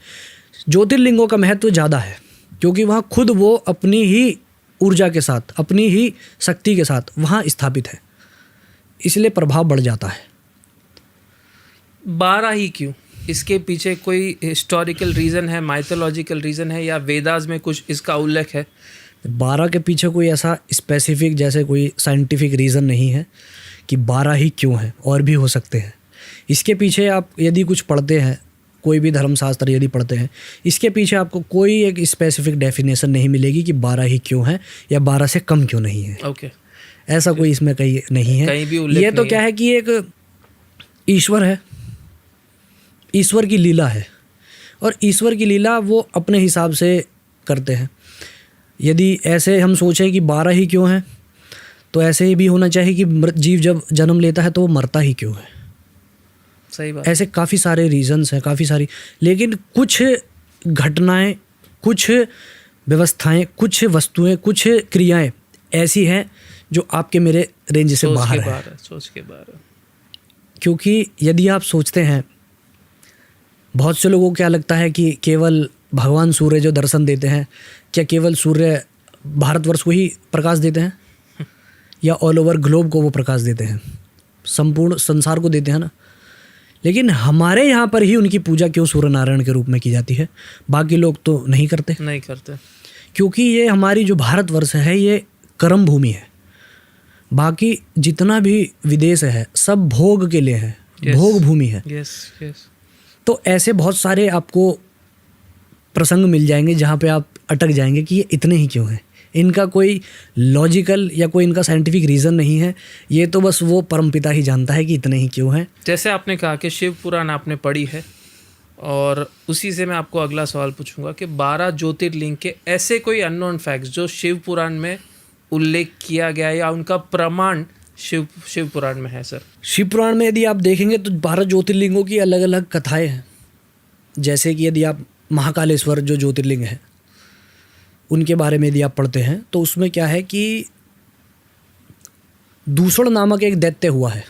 ज्योतिर्लिंगों का महत्व ज़्यादा है, क्योंकि वहाँ खुद वो अपनी ही ऊर्जा के साथ, अपनी ही शक्ति के साथ वहाँ स्थापित है, इसलिए प्रभाव बढ़ जाता है। 12 ही क्यों? इसके पीछे कोई हिस्टोरिकल रीज़न है, माइथोलॉजिकल रीज़न है, या वेदास में कुछ इसका उल्लेख है? 12 के पीछे कोई ऐसा स्पेसिफिक जैसे कोई साइंटिफिक रीज़न नहीं है कि 12 ही क्यों है, और भी हो सकते हैं। इसके पीछे आप यदि कुछ पढ़ते हैं, कोई भी धर्मशास्त्र यदि पढ़ते हैं, इसके पीछे आपको कोई एक स्पेसिफिक डेफिनेशन नहीं मिलेगी कि 12 ही क्यों है या 12 से कम क्यों नहीं है। ओके, ऐसा कोई इसमें कहीं नहीं है, कहीं भी उल्लेख ये तो नहीं क्या है कि एक ईश्वर है, ईश्वर की लीला है, और ईश्वर की लीला वो अपने हिसाब से करते हैं। यदि ऐसे हम सोचें कि 12 ही क्यों है, तो ऐसे ही भी होना चाहिए कि जीव जब जन्म लेता है तो वो मरता ही क्यों है। सही बात। ऐसे काफ़ी सारे रीजंस हैं, काफ़ी सारी, लेकिन कुछ घटनाएं, कुछ व्यवस्थाएं, कुछ वस्तुएं, कुछ क्रियाएं ऐसी हैं जो आपके मेरे रेंज से बाहर है। सोच के बाहर है। क्योंकि यदि आप सोचते हैं, बहुत से लोगों को क्या लगता है कि केवल भगवान सूर्य जो दर्शन देते हैं, क्या केवल सूर्य भारतवर्ष को ही प्रकाश देते हैं या ऑल ओवर ग्लोब को वो प्रकाश देते हैं, संपूर्ण संसार को देते हैं ना। लेकिन हमारे यहाँ पर ही उनकी पूजा क्यों सूर्य नारायण के रूप में की जाती है, बाकी लोग तो नहीं करते? क्योंकि ये हमारी जो भारतवर्ष है ये कर्म भूमि है। बाकी जितना भी विदेश है सब भोग के लिए है, भोग भूमि है। तो ऐसे बहुत सारे आपको प्रसंग मिल जाएंगे जहाँ पे आप अटक जाएंगे कि ये इतने ही क्यों हैं। इनका कोई लॉजिकल या कोई इनका साइंटिफिक रीज़न नहीं है, ये तो बस वो परमपिता ही जानता है कि इतने ही क्यों हैं। जैसे आपने कहा कि शिव पुराण आपने पढ़ी है, और उसी से मैं आपको अगला सवाल पूछूंगा कि 12 ज्योतिर्लिंग के ऐसे कोई अननोन फैक्ट्स जो शिव पुराण में उल्लेख किया गया है या उनका प्रमाण शिव पुराण में है? सर, शिव पुराण में यदि आप देखेंगे तो 12 ज्योतिर्लिंगों की अलग अलग कथाएं हैं। जैसे कि यदि आप महाकालेश्वर जो ज्योतिर्लिंग है उनके बारे में यदि आप पढ़ते हैं तो उसमें क्या है कि दूषण नामक एक दैत्य हुआ है।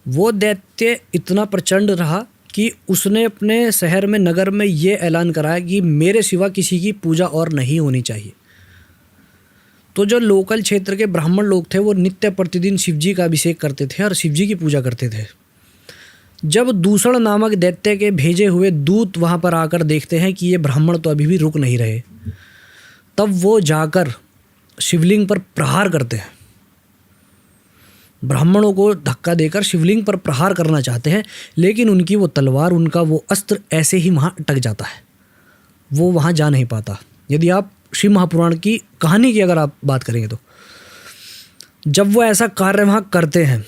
वो दैत्य इतना प्रचंड रहा कि उसने अपने शहर में, नगर में ये ऐलान कराया कि मेरे सिवा किसी की पूजा और नहीं होनी चाहिए। तो जो लोकल क्षेत्र के ब्राह्मण लोग थे वो नित्य प्रतिदिन शिवजी का अभिषेक करते थे और शिवजी की पूजा करते थे। जब दूषण नामक दैत्य के भेजे हुए दूत वहाँ पर आकर देखते हैं कि ये ब्राह्मण तो अभी भी रुक नहीं रहे, तब वो जाकर शिवलिंग पर प्रहार करते हैं। ब्राह्मणों को धक्का देकर शिवलिंग पर प्रहार करना चाहते हैं, लेकिन उनकी वो तलवार, उनका वो अस्त्र ऐसे ही वहाँ अटक जाता है, वो वहाँ जा नहीं पाता। यदि आप शिव महापुराण की कहानी की अगर आप बात करेंगे तो जब वो ऐसा कार्य वहाँ करते हैं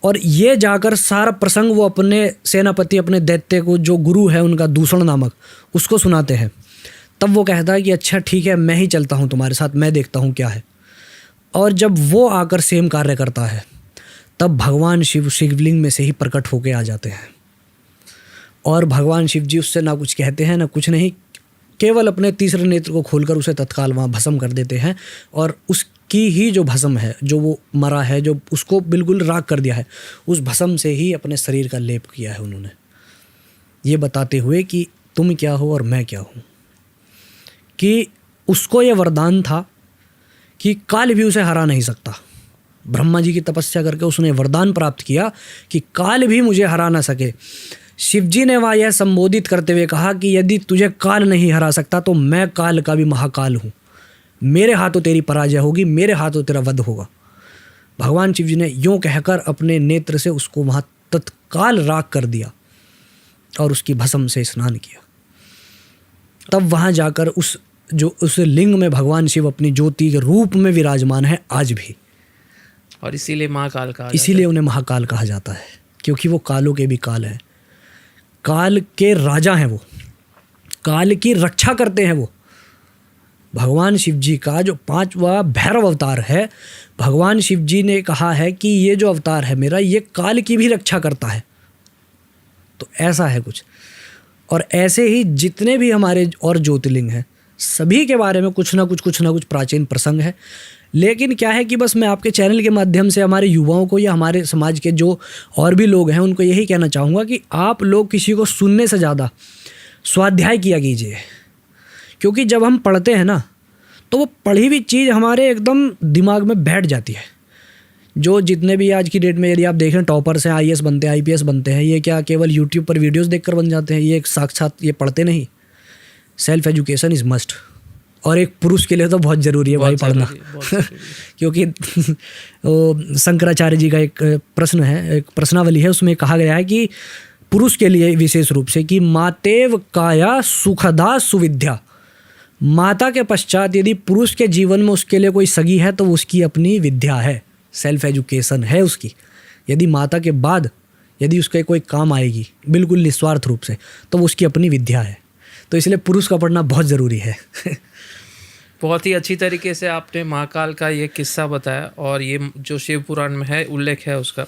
और ये जाकर सारा प्रसंग वो अपने सेनापति, अपने दैत्य को, जो गुरु है उनका दूषण नामक, उसको सुनाते हैं, तब वो कहता है कि अच्छा ठीक है, मैं ही चलता हूँ तुम्हारे साथ, मैं देखता हूँ क्या है। और जब वो आकर सेम कार्य करता है तब भगवान शिव शिवलिंग में से ही प्रकट होके आ जाते हैं और भगवान शिव जी उससे ना कुछ कहते हैं ना कुछ नहीं, केवल अपने तीसरे नेत्र को खोलकर उसे तत्काल वहाँ भस्म कर देते हैं। और उसकी ही जो भस्म है, जो वो मरा है, जो उसको बिल्कुल राख कर दिया है, उस भस्म से ही अपने शरीर का लेप किया है उन्होंने, ये बताते हुए कि तुम क्या हो और मैं क्या हूँ। कि उसको ये वरदान था कि काल भी उसे हरा नहीं सकता। ब्रह्मा जी की तपस्या करके उसने वरदान प्राप्त किया कि काल भी मुझे हरा ना सके। शिवजी ने वहाँ यह संबोधित करते हुए कहा कि यदि तुझे काल नहीं हरा सकता तो मैं काल का भी महाकाल हूँ, मेरे हाथों तेरी पराजय होगी, मेरे हाथों तेरा वध होगा। भगवान शिव जी ने यूँ कहकर अपने नेत्र से उसको वहाँ तत्काल राख कर दिया और उसकी भस्म से स्नान किया। तब वहाँ जाकर उस जो उस लिंग में भगवान शिव अपनी ज्योति के रूप में विराजमान है आज भी। और इसीलिए महाकाल कहा इसीलिए उन्हें महाकाल कहा जाता है, क्योंकि वो कालों के भी काल हैं, काल के राजा हैं, वो काल की रक्षा करते हैं। वो भगवान शिव जी का जो 5वां भैरव अवतार है, भगवान शिव जी ने कहा है कि ये जो अवतार है मेरा, ये काल की भी रक्षा करता है। तो ऐसा है कुछ। और ऐसे ही जितने भी हमारे और ज्योतिर्लिंग हैं, सभी के बारे में कुछ ना कुछ प्राचीन प्रसंग है। लेकिन क्या है कि बस मैं आपके चैनल के माध्यम से हमारे युवाओं को या हमारे समाज के जो और भी लोग हैं उनको यही कहना चाहूँगा कि आप लोग किसी को सुनने से ज़्यादा स्वाध्याय किया कीजिए। क्योंकि जब हम पढ़ते हैं ना, तो वो पढ़ी हुई चीज़ हमारे एकदम दिमाग में बैठ जाती है। जो जितने भी आज की डेट में यदि आप देखें टॉपर्स हैं, IAS बनते हैं, IPS बनते हैं, ये क्या केवल यूट्यूब पर वीडियोस देखकर बन जाते हैं? ये एक साक्षात ये पढ़ते नहीं। Self education is must. और एक पुरुष के लिए तो बहुत ज़रूरी है भाई पढ़ना। क्योंकि शंकराचार्य जी का एक प्रश्न है, एक प्रश्नावली है, उसमें कहा गया है कि पुरुष के लिए विशेष रूप से कि मातेव काया सुखदा सुविद्या। माता के पश्चात यदि पुरुष के जीवन में उसके लिए कोई सगी है तो उसकी अपनी विद्या है, सेल्फ एजुकेशन है उसकी। यदि माता के बाद यदि उसके कोई काम आएगी बिल्कुल निस्वार्थ रूप से, तो वो उसकी अपनी विद्या है। तो इसलिए पुरुष का पढ़ना बहुत ज़रूरी है। बहुत ही अच्छी तरीके से आपने महाकाल का ये किस्सा बताया, और ये जो शिव पुराण में है उल्लेख है उसका।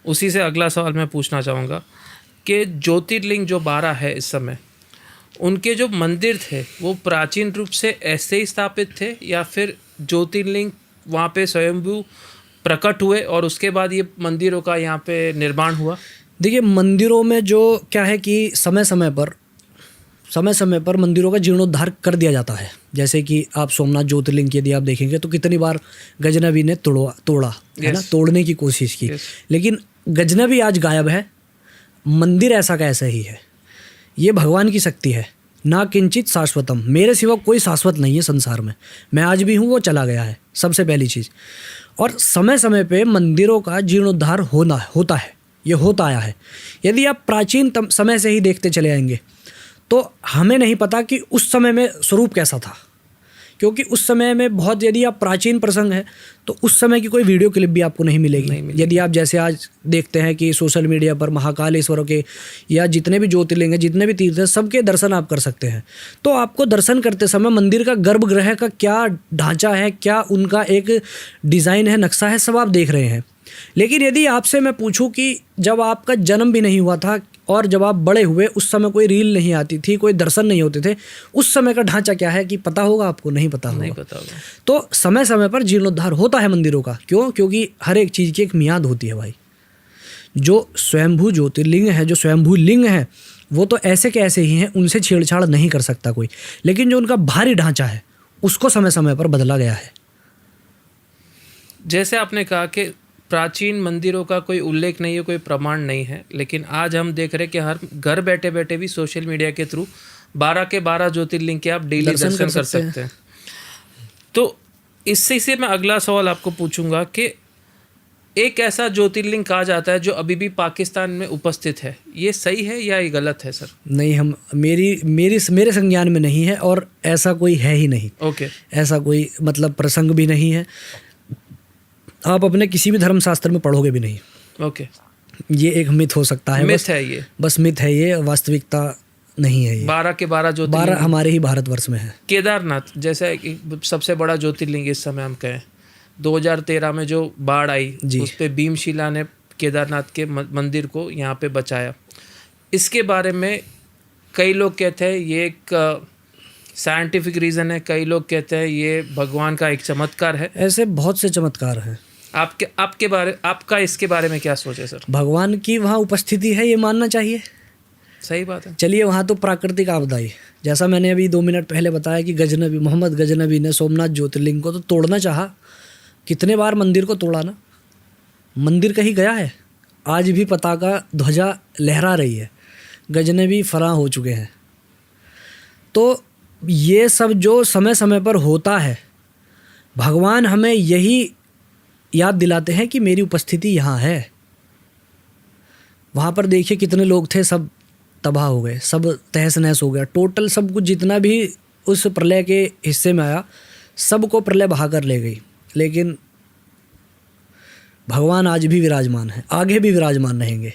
उसी से अगला सवाल मैं पूछना चाहूँगा कि ज्योतिर्लिंग जो 12 है इस समय, उनके जो मंदिर थे वो प्राचीन रूप से ऐसे ही स्थापित थे, या फिर ज्योतिर्लिंग वहाँ पे स्वयंभू प्रकट हुए और उसके बाद ये मंदिरों का यहाँ पे निर्माण हुआ? देखिए, मंदिरों में जो क्या है कि समय समय पर मंदिरों का जीर्णोद्धार कर दिया जाता है। जैसे कि आप सोमनाथ ज्योतिर्लिंग की यदि आप देखेंगे तो कितनी बार गजनबी ने तोड़ा है ना, तोड़ने की कोशिश की। लेकिन गजनबी आज गायब है, मंदिर ऐसा का ऐसा ही है। ये भगवान की शक्ति है, ना किंचित शाश्वतम। मेरे सिवा कोई शाश्वत नहीं है संसार में। मैं आज भी हूँ, वो चला गया है, सबसे पहली चीज़। और समय समय पे मंदिरों का जीर्णोद्धार होता है, ये होता आया है। यदि आप प्राचीन समय से ही देखते चले आएंगे तो हमें नहीं पता कि उस समय में स्वरूप कैसा था, क्योंकि उस समय में बहुत, यदि आप प्राचीन प्रसंग है तो उस समय की कोई वीडियो क्लिप भी आपको नहीं मिलेगी। यदि आप जैसे आज देखते हैं कि सोशल मीडिया पर महाकालेश्वरों के या जितने भी ज्योतिर्लिंग हैं, जितने भी तीर्थ हैं, सबके दर्शन आप कर सकते हैं। तो आपको दर्शन करते समय मंदिर का गर्भगृह का क्या ढांचा है, क्या उनका एक डिज़ाइन है, नक्शा है, सब आप देख रहे हैं। लेकिन यदि आपसे मैं पूछूं कि जब आपका जन्म भी नहीं हुआ था और जब आप बड़े हुए, उस समय कोई रील नहीं आती थी, कोई दर्शन नहीं होते थे, उस समय का ढांचा क्या है कि पता होगा आपको? नहीं पता होगा। तो समय समय पर जीर्णोद्धार होता है मंदिरों का। क्यों? क्योंकि हर एक चीज़ की एक मियाद होती है भाई। जो स्वयंभू ज्योतिर्लिंग है, जो स्वयंभू लिंग है, वो तो ऐसे के ऐसे ही हैं, उनसे छेड़छाड़ नहीं कर सकता कोई। लेकिन जो उनका भारी ढांचा है उसको समय समय पर बदला गया है। जैसे आपने कहा कि प्राचीन मंदिरों का कोई उल्लेख नहीं है, कोई प्रमाण नहीं है, लेकिन आज हम देख रहे हैं कि हर घर बैठे बैठे भी सोशल मीडिया के थ्रू 12 के 12 ज्योतिर्लिंग के आप डेली दर्शन कर सकते हैं। तो इससे से मैं अगला सवाल आपको पूछूंगा कि एक ऐसा ज्योतिर्लिंग कहा जाता है जो अभी भी पाकिस्तान में उपस्थित है, ये सही है या ये गलत है सर? नहीं, हम मेरे संज्ञान में नहीं है और ऐसा कोई है ही नहीं। ओके। ऐसा कोई मतलब प्रसंग भी नहीं है, आप अपने किसी भी धर्मशास्त्र में पढ़ोगे भी नहीं। ओके। ये एक मिथ हो सकता है, मिथ है ये, बस मिथ है ये, वास्तविकता नहीं है ये। 12 के 12 ज्योतिर्लिंग 12 हमारे ही भारतवर्ष में है। केदारनाथ जैसे सबसे बड़ा ज्योतिर्लिंग इस समय हम कहें, 2013 में जो बाढ़ आई उस पे भीमशिला ने केदारनाथ के मंदिर को यहाँ पे बचाया। इसके बारे में कई लोग कहते हैं ये एक साइंटिफिक रीज़न है, कई लोग कहते हैं ये भगवान का एक चमत्कार है। ऐसे बहुत से चमत्कार हैं। आपका इसके बारे में क्या सोच है सर? भगवान की वहाँ उपस्थिति है, ये मानना चाहिए। सही बात है। चलिए, वहाँ तो प्राकृतिक आपदा ही, जैसा मैंने अभी 2 मिनट पहले बताया कि मोहम्मद गजनबी ने सोमनाथ ज्योतिर्लिंग को तो तोड़ना चाहा, कितने बार मंदिर को तोड़ा ना। मंदिर कहीं गया है? आज भी पताका ध्वजा लहरा रही है, गजनबी फरार हो चुके हैं। तो ये सब जो समय समय पर होता है, भगवान हमें यही याद दिलाते हैं कि मेरी उपस्थिति यहाँ है। वहाँ पर देखिए कितने लोग थे, सब तबाह हो गए, सब तहस नहस हो गया। टोटल सब कुछ जितना भी उस प्रलय के हिस्से में आया, सबको प्रलय बहाकर ले गई, लेकिन भगवान आज भी विराजमान है, आगे भी विराजमान रहेंगे,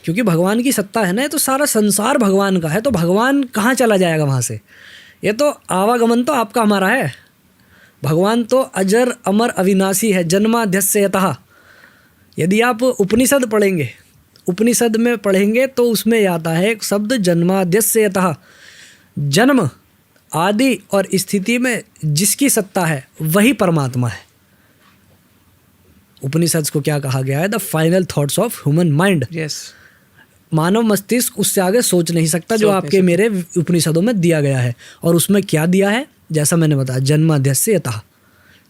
क्योंकि भगवान की सत्ता है ना। ये तो सारा संसार भगवान का है, तो भगवान कहाँ चला जाएगा वहाँ से? ये तो आवागमन तो आपका हमारा है। भगवान तो अजर अमर अविनाशी है, जन्माद्यस्य यतः। यदि आप उपनिषद पढ़ेंगे, उपनिषद में पढ़ेंगे तो उसमें आता है एक शब्द जन्माद्यस्य यतः। जन्म, आदि और स्थिति में जिसकी सत्ता है वही परमात्मा है। उपनिषद को क्या कहा गया है? The final thoughts of human mind. Yes, मानव मस्तिष्क उससे आगे सोच नहीं सकता, जो आपके मेरे उपनिषदों में दिया गया है। और उसमें क्या दिया है? जैसा मैंने बताया, जन्माद्यस्य यतः,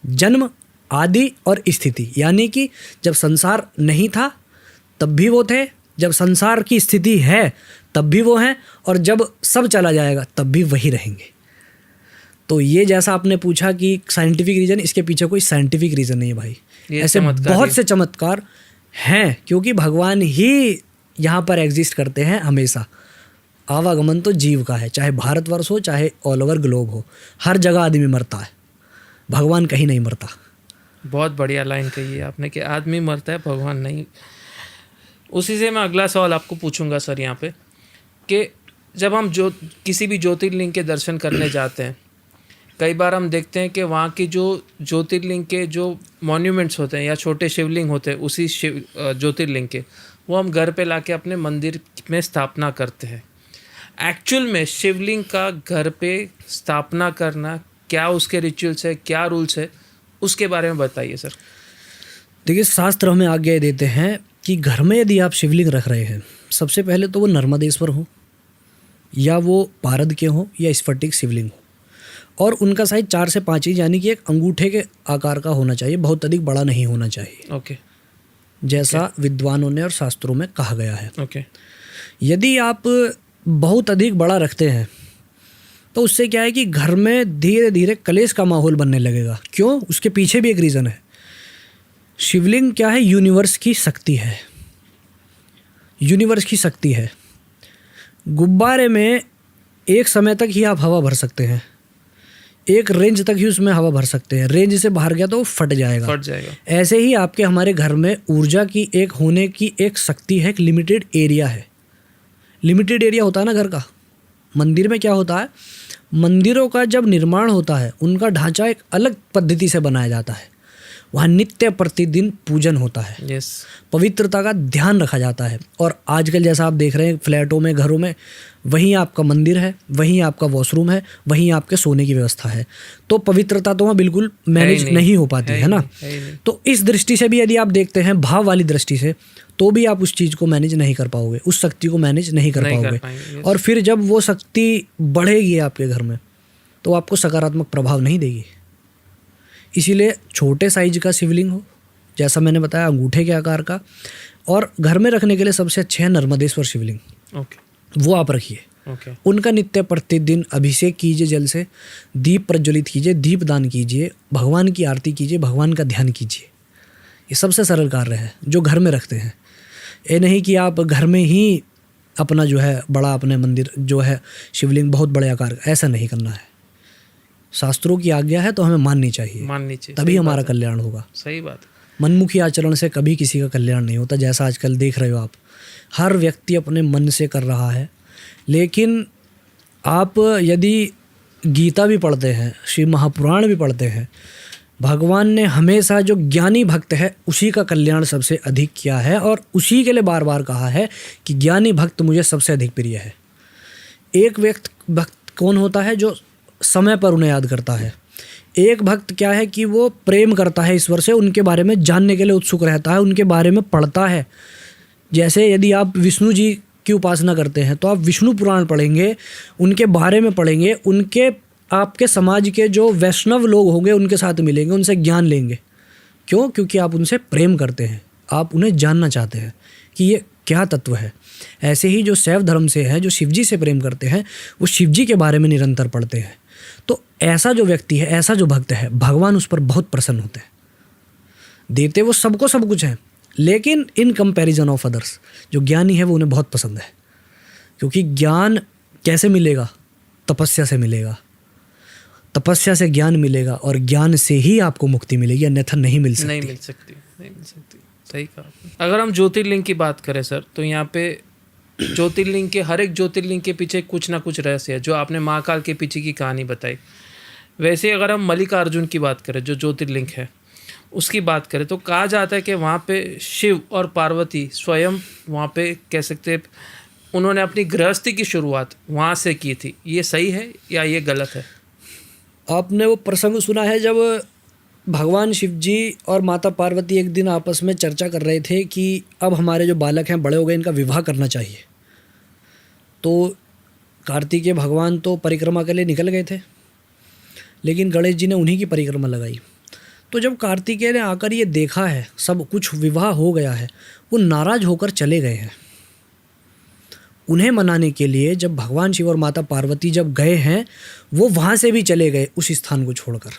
जन्म, आदि और स्थिति, यानी कि जब संसार नहीं था तब भी वो थे, जब संसार की स्थिति है तब भी वो हैं, और जब सब चला जाएगा तब भी वही रहेंगे। तो ये जैसा आपने पूछा कि साइंटिफिक रीज़न, इसके पीछे कोई साइंटिफिक रीज़न नहीं है भाई। ऐसे बहुत से चमत्कार हैं, क्योंकि भगवान ही यहाँ पर एग्जिस्ट करते हैं हमेशा। आवागमन तो जीव का है, चाहे भारतवर्ष हो, चाहे ऑल ओवर ग्लोब हो, हर जगह आदमी मरता है, भगवान कहीं नहीं मरता। बहुत बढ़िया लाइन कही है आपने कि आदमी मरता है, भगवान नहीं। उसी से मैं अगला सवाल आपको पूछूंगा सर यहाँ पे, कि जब हम किसी भी ज्योतिर्लिंग के दर्शन करने जाते हैं, कई बार हम देखते हैं कि वहाँ की जो ज्योतिर्लिंग के जो मॉन्यूमेंट्स होते हैं या छोटे शिवलिंग होते हैं उसी ज्योतिर्लिंग के, वो हम घर पे लाके अपने मंदिर में स्थापना करते हैं। एक्चुअल में शिवलिंग का घर पे स्थापना करना, क्या उसके रिचुअल्स है, क्या रूल्स है, उसके बारे में बताइए सर। देखिए, शास्त्र हमें आज्ञा देते हैं कि घर में यदि आप शिवलिंग रख रहे हैं, सबसे पहले तो वो नर्मदेश्वर हो, या वो पारद के हों, या स्फटिक शिवलिंग हो, और उनका साइज 4 से 5 इंच यानी कि एक अंगूठे के आकार का होना चाहिए, बहुत अधिक बड़ा नहीं होना चाहिए। ओके, जैसा विद्वानों ने और शास्त्रों में कहा गया है। ओके। यदि आप बहुत अधिक बड़ा रखते हैं तो उससे क्या है कि घर में धीरे धीरे कलेश का माहौल बनने लगेगा। क्यों? उसके पीछे भी एक रीज़न है। शिवलिंग क्या है? यूनिवर्स की शक्ति है, यूनिवर्स की शक्ति है। गुब्बारे में एक समय तक ही आप हवा भर सकते हैं, एक रेंज तक ही उसमें हवा भर सकते हैं, रेंज से बाहर गया तो वो फट जाएगा। ऐसे ही आपके हमारे घर में ऊर्जा की एक होने की एक शक्ति है, एक लिमिटेड एरिया है। लिमिटेड एरिया होता है ना घर का। मंदिर में क्या होता है? मंदिरों का जब निर्माण होता है, उनका ढांचा एक अलग पद्धति से बनाया जाता है। वहाँ नित्य प्रतिदिन पूजन होता है, यस, पवित्रता का ध्यान रखा जाता है। और आजकल जैसा आप देख रहे हैं फ्लैटों में, घरों में, वहीं आपका मंदिर है, वहीं आपका वॉशरूम है, वहीं आपके सोने की व्यवस्था है। तो पवित्रता तो वहाँ बिल्कुल मैनेज नहीं हो पाती है ना। तो इस दृष्टि से भी यदि आप देखते हैं, भाव वाली दृष्टि से, तो भी आप उस चीज़ को मैनेज नहीं कर पाओगे, उस शक्ति को मैनेज नहीं कर पाओगे। और फिर जब वो शक्ति बढ़ेगी आपके घर में, तो आपको सकारात्मक प्रभाव नहीं देगी। इसीलिए छोटे साइज का शिवलिंग हो, जैसा मैंने बताया अंगूठे के आकार का, और घर में रखने के लिए सबसे अच्छे हैं नर्मदेश्वर शिवलिंग। वो आप रखिए। उनका नित्य प्रतिदिन अभिषेक कीजिए, जल से दीप प्रज्वलित कीजिए, दीप दान कीजिए, भगवान की आरती कीजिए, भगवान का ध्यान कीजिए। ये सबसे सरल कार्य है जो घर में रखते हैं। ये नहीं कि आप घर में ही अपना जो है बड़ा, अपने मंदिर जो है शिवलिंग बहुत बड़े आकार का, ऐसा नहीं करना है। शास्त्रों की आज्ञा है तो हमें माननी चाहिए, तभी हमारा कल्याण होगा। सही बात। मनमुखी आचरण से कभी किसी का कल्याण नहीं होता। जैसा आजकल देख रहे हो आप, हर व्यक्ति अपने मन से कर रहा है। लेकिन आप यदि गीता भी पढ़ते हैं, श्री महापुराण भी पढ़ते हैं, भगवान ने हमेशा जो ज्ञानी भक्त है उसी का कल्याण सबसे अधिक किया है, और उसी के लिए बार बार कहा है कि ज्ञानी भक्त मुझे सबसे अधिक प्रिय है। एक भक्त कौन होता है? जो समय पर उन्हें याद करता है। एक भक्त क्या है कि वो प्रेम करता है ईश्वर से, उनके बारे में जानने के लिए उत्सुक रहता है, उनके बारे में पढ़ता है। जैसे यदि आप विष्णु जी की उपासना करते हैं तो आप विष्णु पुराण पढ़ेंगे, उनके बारे में पढ़ेंगे, उनके आपके समाज के जो वैष्णव लोग होंगे उनके साथ मिलेंगे, उनसे ज्ञान लेंगे। क्यों? क्योंकि आप उनसे प्रेम करते हैं, आप उन्हें जानना चाहते हैं कि ये क्या तत्व है। ऐसे ही जो शैव धर्म से है, जो शिवजी से प्रेम करते हैं, वो शिवजी के बारे में निरंतर पढ़ते हैं। तो ऐसा जो व्यक्ति है, ऐसा जो भक्त है, भगवान उस पर बहुत प्रसन्न होते हैं। देते वो सबको सब कुछ है, लेकिन इन कंपैरिजन ऑफ अदर्स जो ज्ञानी है वो उन्हें बहुत पसंद है। क्योंकि ज्ञान कैसे मिलेगा? तपस्या से मिलेगा, तपस्या से ज्ञान मिलेगा और ज्ञान से ही आपको मुक्ति मिलेगी, अन्यथा नहीं मिल सकती। नहीं मिल सकती। सही कहा आपने। अगर हम ज्योतिर्लिंग की बात करें सर, तो यहाँ पे ज्योतिर्लिंग के हर एक ज्योतिर्लिंग के पीछे कुछ ना कुछ रहस्य है, जो आपने महाकाल के पीछे की कहानी बताई। वैसे अगर हम मल्लिकार्जुन की बात करें, जो ज्योतिर्लिंग है उसकी बात करें, तो कहा जाता है कि वहाँ पे शिव और पार्वती स्वयं वहाँ पे कह सकते हैं उन्होंने अपनी गृहस्थी की शुरुआत वहाँ से की थी। ये सही है या ये गलत है? आपने वो प्रसंग सुना है जब भगवान शिव जी और माता पार्वती एक दिन आपस में चर्चा कर रहे थे कि अब हमारे जो बालक हैं बड़े हो गए, इनका विवाह करना चाहिए। तो कार्तिकेय भगवान तो परिक्रमा के लिए निकल गए थे, लेकिन गणेश जी ने उन्हीं की परिक्रमा लगाई। तो जब कार्तिकेय ने आकर ये देखा है सब कुछ विवाह हो गया है, वो नाराज़ होकर चले गए हैं। उन्हें मनाने के लिए जब भगवान शिव और माता पार्वती जब गए हैं, वो वहाँ से भी चले गए उस स्थान को छोड़कर,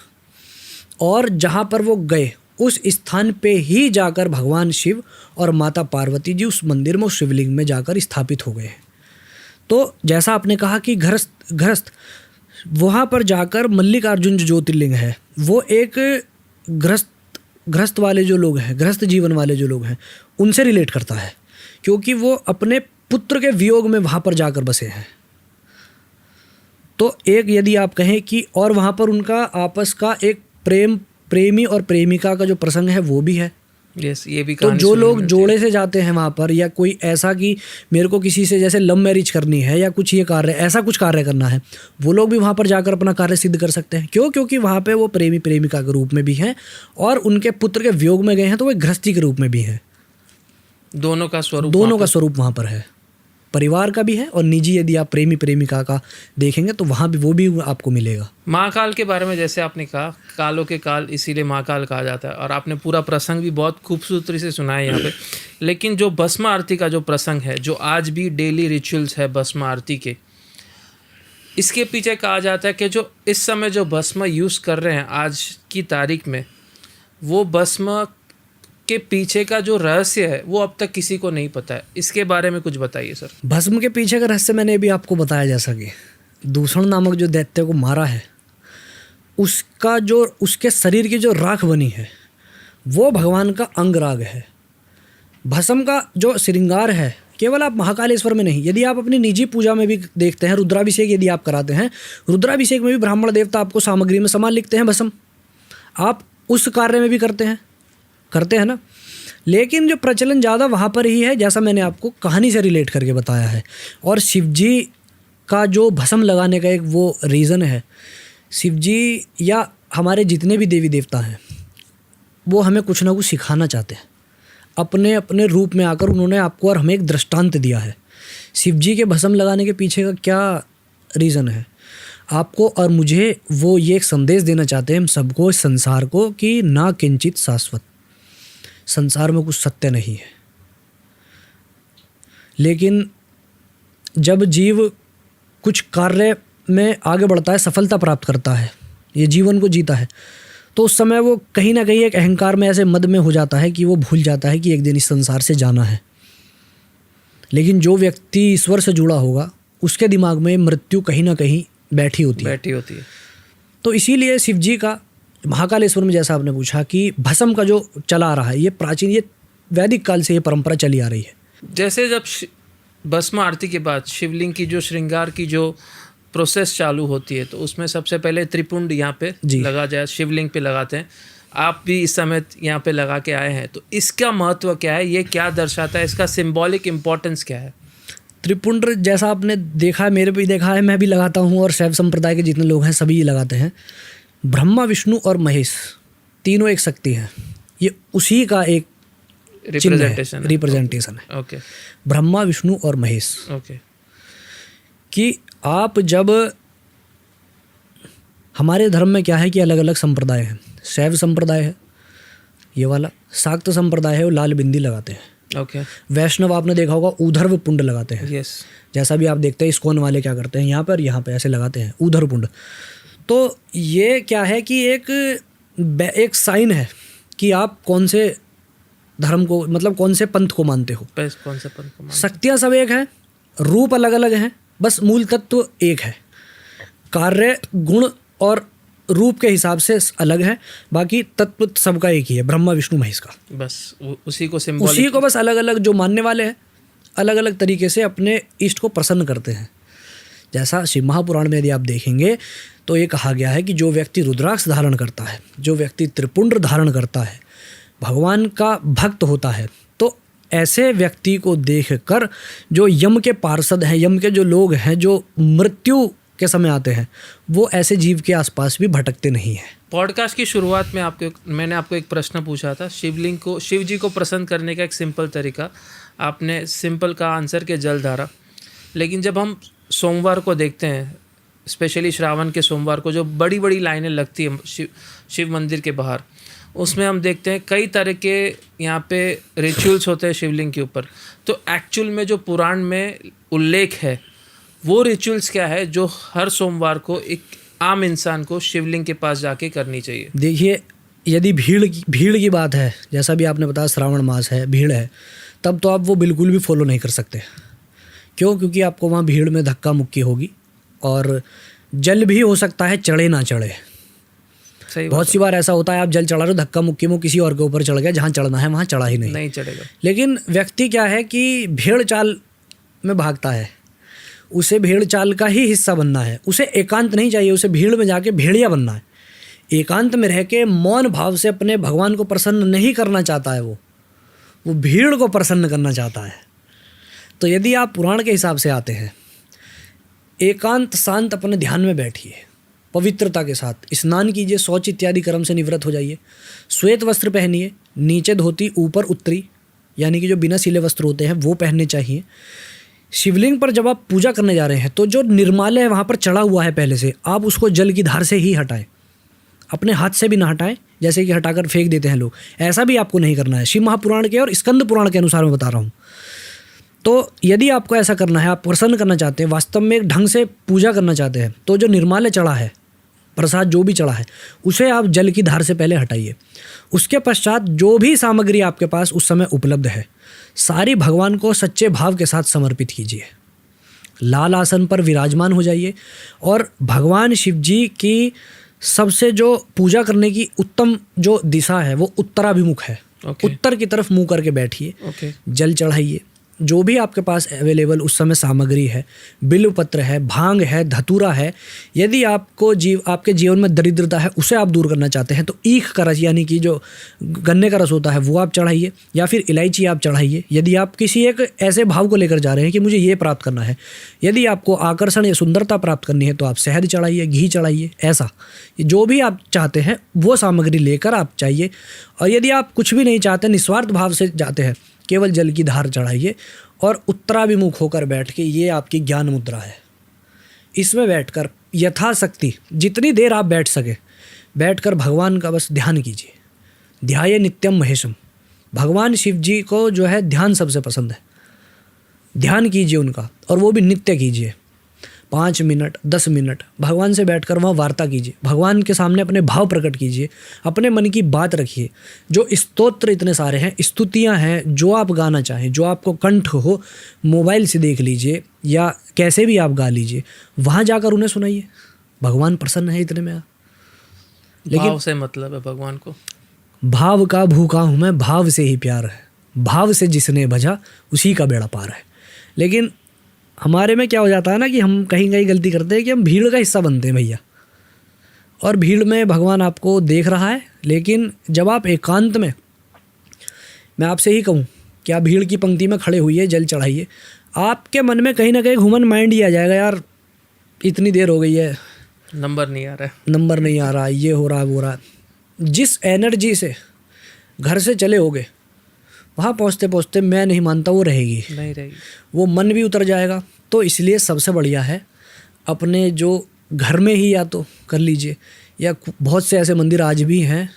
और जहाँ पर वो गए उस स्थान पे ही जाकर भगवान शिव और माता पार्वती जी उस मंदिर में, उस शिवलिंग में जाकर स्थापित हो गए हैं। तो जैसा आपने कहा कि गृहस्थ वहाँ पर जाकर मल्लिकार्जुन जो ज्योतिर्लिंग है वो एक गृहस्थ वाले जो लोग हैं, गृहस्थ जीवन वाले जो लोग हैं, उनसे रिलेट करता है, क्योंकि वो अपने पुत्र के वियोग में वहाँ पर जाकर बसे हैं। तो एक यदि आप कहें कि और वहाँ पर उनका आपस का एक प्रेमी और प्रेमिका का जो प्रसंग है वो भी है। यस, ये भी तो जो लोग जोड़े से जाते हैं वहाँ पर, या कोई ऐसा कि मेरे को किसी से जैसे लव मैरिज करनी है या कुछ ये कार्य, ऐसा कुछ कार्य करना है, वो लोग भी वहाँ पर जाकर अपना कार्य सिद्ध कर सकते हैं। क्यों? क्योंकि वहाँ पे वो प्रेमी प्रेमिका के रूप में भी हैं और उनके पुत्र के वियोग में गए हैं, तो वो गृहस्थी के रूप में भी हैं। दोनों का स्वरूप वहाँ पर है, परिवार का भी है और निजी यदि आप प्रेमी प्रेमिका का देखेंगे तो वहाँ भी वो भी आपको मिलेगा। महाकाल के बारे में जैसे आपने कहा, कालों के काल इसीलिए महाकाल कहा जाता है, और आपने पूरा प्रसंग भी बहुत खूबसूरती से सुना है यहाँ पे। लेकिन जो भस्म आरती का जो प्रसंग है, जो आज भी डेली रिचुअल्स है भस्म आरती के, इसके पीछे कहा जाता है कि जो इस समय जो भस्म यूज़ कर रहे हैं आज की तारीख में, वो भस्म के पीछे का जो रहस्य है वो अब तक किसी को नहीं पता है। इसके बारे में कुछ बताइए सर। भस्म के पीछे का रहस्य मैंने भी आपको बताया, जैसा कि दूषण नामक जो दैत्य को मारा है, उसका जो उसके शरीर की जो राख बनी है वो भगवान का अंगराग है। भस्म का जो श्रृंगार है केवल आप महाकालेश्वर में नहीं, यदि आप अपनी निजी पूजा में भी देखते हैं, रुद्राभिषेक यदि आप कराते हैं, रुद्राभिषेक में भी ब्राह्मण देवता आपको सामग्री में सामान लिखते हैं भस्म, आप उस कार्य में भी करते हैं ना। लेकिन जो प्रचलन ज़्यादा वहाँ पर ही है, जैसा मैंने आपको कहानी से रिलेट करके बताया है। और शिवजी का जो भस्म लगाने का एक वो रीज़न है, शिवजी या हमारे जितने भी देवी देवता हैं वो हमें कुछ ना कुछ सिखाना चाहते हैं। अपने अपने रूप में आकर उन्होंने आपको और हमें एक दृष्टांत दिया है। शिवजी के भस्म लगाने के पीछे का क्या रीज़न है, आपको और मुझे वो ये एक संदेश देना चाहते हैं हम सबको, इस संसार को, कि ना किंचित शाश्वत, संसार में कुछ सत्य नहीं है। लेकिन जब जीव कुछ कार्य में आगे बढ़ता है, सफलता प्राप्त करता है, ये जीवन को जीता है, तो उस समय वो कहीं ना कहीं एक अहंकार में ऐसे मद में हो जाता है कि वो भूल जाता है कि एक दिन इस संसार से जाना है। लेकिन जो व्यक्ति ईश्वर से जुड़ा होगा उसके दिमाग में मृत्यु कहीं ना कहीं बैठी होती है। तो इसीलिए शिव जी का महाकालेश्वर में, जैसा आपने पूछा कि भस्म का जो चला आ रहा है, ये प्राचीन, ये वैदिक काल से ये परंपरा चली आ रही है। जैसे जब भस्म आरती के बाद शिवलिंग की जो श्रृंगार की जो प्रोसेस चालू होती है, तो उसमें सबसे पहले त्रिपुंड यहाँ पे लगा जाए, शिवलिंग पे लगाते हैं। आप भी इस समय यहाँ पे लगा के आए हैं, तो इसका महत्व क्या है, ये क्या दर्शाता है, इसका सिंबॉलिक इम्पोर्टेंस क्या है? त्रिपुंड जैसा आपने देखा है, मेरे भी देखा है, मैं भी लगाता हूँ और शैव संप्रदाय के जितने लोग हैं सभी ये लगाते हैं। ब्रह्मा, विष्णु और महेश तीनों एक शक्ति हैं, ये उसी का एक रिप्रेजेंटेशन है। ओके। ब्रह्मा, विष्णु और महेश। ओके। कि आप जब, हमारे धर्म में क्या है कि अलग अलग संप्रदाय हैं, शैव संप्रदाय है ये वाला, शाक्त संप्रदाय है वो लाल बिंदी लगाते हैं। ओके। वैष्णव आपने देखा होगा ऊर्ध्व पुंड लगाते हैं। यस। जैसा भी आप देखते हैं इस्कॉन वाले क्या करते हैं, यहाँ पर ऐसे लगाते हैं ऊर्ध्व पुंड। तो ये क्या है कि एक साइन है कि आप कौन से धर्म को, मतलब कौन से पंथ को मानते हो। कौन से पंथ को मानते हो? शक्तियाँ सब एक हैं, रूप अलग अलग हैं, बस मूल तत्व एक है। कार्य गुण और रूप के हिसाब से अलग है, बाकी तत्व सबका एक ही है, ब्रह्मा विष्णु महेश का। बस उसी को सिंबॉलिक, उसी को बस अलग अलग जो मानने वाले हैं अलग अलग तरीके से अपने इष्ट को प्रसन्न करते हैं। जैसा शिव महापुराण में यदि आप देखेंगे तो ये कहा गया है कि जो व्यक्ति रुद्राक्ष धारण करता है, जो व्यक्ति त्रिपुंड धारण करता है, भगवान का भक्त होता है, तो ऐसे व्यक्ति को देखकर जो यम के पार्षद हैं, यम के जो लोग हैं जो मृत्यु के समय आते हैं, वो ऐसे जीव के आसपास भी भटकते नहीं हैं। पॉडकास्ट की शुरुआत में मैंने आपको एक प्रश्न पूछा था, शिवलिंग को, शिव जी को प्रसन्न करने का एक सिंपल तरीका। आपने सिंपल का आंसर के जलधारा। लेकिन जब हम सोमवार को देखते हैं, स्पेशली श्रावण के सोमवार को, जो बड़ी बड़ी लाइनें लगती हैं शिव मंदिर के बाहर, उसमें हम देखते हैं कई तरह के यहाँ पे रिचुअल्स होते हैं शिवलिंग के ऊपर। तो एक्चुअल में जो पुराण में उल्लेख है वो रिचुअल्स क्या है जो हर सोमवार को एक आम इंसान को शिवलिंग के पास जाके करनी चाहिए? देखिए, यदि भीड़ की बात है, जैसा भी आपने बताया श्रावण मास है, भीड़ है, तब तो आप वो बिल्कुल भी फॉलो नहीं कर सकते। क्यों? क्योंकि आपको वहाँ भीड़ में धक्का मुक्की होगी और जल भी हो सकता है चढ़े ना चढ़े। बहुत सी बार ऐसा होता है, आप जल चढ़ा रहे हो, धक्का मुक्की में किसी और के ऊपर चढ़ गया, जहाँ चढ़ना है वहाँ चढ़ा ही नहीं चढ़ेगा। लेकिन व्यक्ति क्या है कि भेड़ चाल में भागता है, उसे भेड़ चाल का ही हिस्सा बनना है, उसे एकांत नहीं चाहिए, उसे भीड़ में जाके भेड़िया बनना है। एकांत में रह के मौन भाव से अपने भगवान को प्रसन्न नहीं करना चाहता है, वो भीड़ को प्रसन्न करना चाहता है। तो यदि आप पुराण के हिसाब से आते हैं, एकांत शांत अपने ध्यान में बैठिए, पवित्रता के साथ स्नान कीजिए, शौच इत्यादि कर्म से निवृत्त हो जाइए, श्वेत वस्त्र पहनिए, नीचे धोती ऊपर उत्तरी, यानी कि जो बिना सिले वस्त्र होते हैं वो पहनने चाहिए। शिवलिंग पर जब आप पूजा करने जा रहे हैं तो जो निर्माल्य है वहाँ पर चढ़ा हुआ है पहले से, आप उसको जल की धार से ही हटाएं, अपने हाथ से भी ना हटाएं, जैसे कि हटाकर फेंक देते हैं लोग, ऐसा भी आपको नहीं करना है। शिव महापुराण के और स्कंद पुराण के अनुसार मैं बता रहा हूँ। तो यदि आपको ऐसा करना है, आप प्रसन्न करना चाहते हैं, वास्तव में एक ढंग से पूजा करना चाहते हैं, तो जो निर्माल्य चढ़ा है, प्रसाद जो भी चढ़ा है, उसे आप जल की धार से पहले हटाइए। उसके पश्चात जो भी सामग्री आपके पास उस समय उपलब्ध है, सारी भगवान को सच्चे भाव के साथ समर्पित कीजिए। लाल आसन पर विराजमान हो जाइए और भगवान शिव जी की सबसे जो पूजा करने की उत्तम जो दिशा है वो उत्तराभिमुख है। उत्तर की तरफ मुंह करके बैठिए, जल चढ़ाइए। जो भी आपके पास अवेलेबल उस समय सामग्री है, बिल्व पत्र है, भांग है, धतूरा है। यदि आपके जीवन में दरिद्रता है, उसे आप दूर करना चाहते हैं, तो ईख का रस यानी कि जो गन्ने का रस होता है वो आप चढ़ाइए, या फिर इलायची आप चढ़ाइए। यदि आप किसी एक ऐसे भाव को लेकर जा रहे हैं कि मुझे ये प्राप्त करना है, यदि आपको आकर्षण या सुंदरता प्राप्त करनी है, तो आप शहद चढ़ाइए, घी चढ़ाइए। ऐसा जो भी आप चाहते हैं वो सामग्री लेकर आप चाहिए। और यदि आप कुछ भी नहीं चाहते, निस्वार्थ भाव से जाते हैं, केवल जल की धार चढ़ाइए और उत्तराभिमुख होकर बैठ के, ये आपकी ज्ञान मुद्रा है। इसमें बैठकर यथाशक्ति जितनी देर आप बैठ सके, बैठकर भगवान का बस ध्यान कीजिए। ध्याये नित्यम महेशम। भगवान शिव जी को जो है ध्यान सबसे पसंद है। ध्यान कीजिए उनका, और वो भी नित्य कीजिए। 5 मिनट 10 मिनट भगवान से बैठकर वहाँ वार्ता कीजिए, भगवान के सामने अपने भाव प्रकट कीजिए, अपने मन की बात रखिए। जो स्तोत्र इतने सारे हैं, स्तुतियाँ हैं, जो आप गाना चाहें, जो आपको कंठ हो, मोबाइल से देख लीजिए या कैसे भी आप गा लीजिए, वहाँ जाकर उन्हें सुनाइए। भगवान प्रसन्न है इतने में। लेकिन भाव से मतलब है भगवान को, भाव का भूखा हूँ मैं, भाव से ही प्यार है, भाव से जिसने भजा उसी का बेड़ा पार है। लेकिन हमारे में क्या हो जाता है ना कि हम कहीं गलती करते हैं कि हम भीड़ का हिस्सा बनते हैं भैया, और भीड़ में भगवान आपको देख रहा है। लेकिन जब आप एकांत में, मैं आपसे ही कहूँ कि आप भीड़ की पंक्ति में खड़े हुई है, जल चढ़ाइए, आपके मन में कहीं ना कहीं ह्यूमन माइंड ही आ जाएगा, यार इतनी देर हो गई है, नंबर नहीं आ रहा, ये हो रहा है, वो हो रहा है। जिस एनर्जी से घर से चले होगे, वहाँ पहुँचते पहुँचते मैं नहीं मानता वो नहीं रहेगी, वो मन भी उतर जाएगा। तो इसलिए सबसे बढ़िया है अपने जो घर में ही या तो कर लीजिए, या बहुत से ऐसे मंदिर आज भी हैं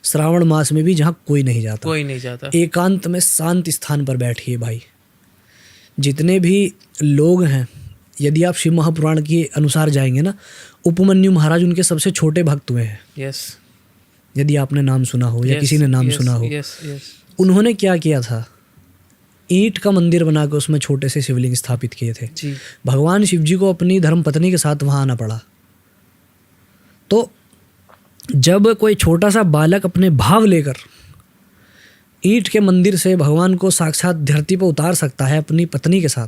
श्रावण मास में भी जहाँ कोई नहीं जाता। एकांत में शांत स्थान पर बैठिए भाई। जितने भी लोग हैं, यदि आप शिव महापुराण के अनुसार जाएंगे ना, उपमन्यु महाराज उनके सबसे छोटे भक्त हुए हैं। यदि आपने नाम सुना हो या किसी ने नाम सुना हो, उन्होंने क्या किया था, ईंट का मंदिर बना के उसमें छोटे से शिवलिंग स्थापित किए थे। भगवान शिव जी को अपनी धर्मपत्नी के साथ वहाँ आना पड़ा, तो जब कोई छोटा सा बालक अपने भाव लेकर ईंट के मंदिर से भगवान को साक्षात धरती पर उतार सकता है अपनी पत्नी के साथ,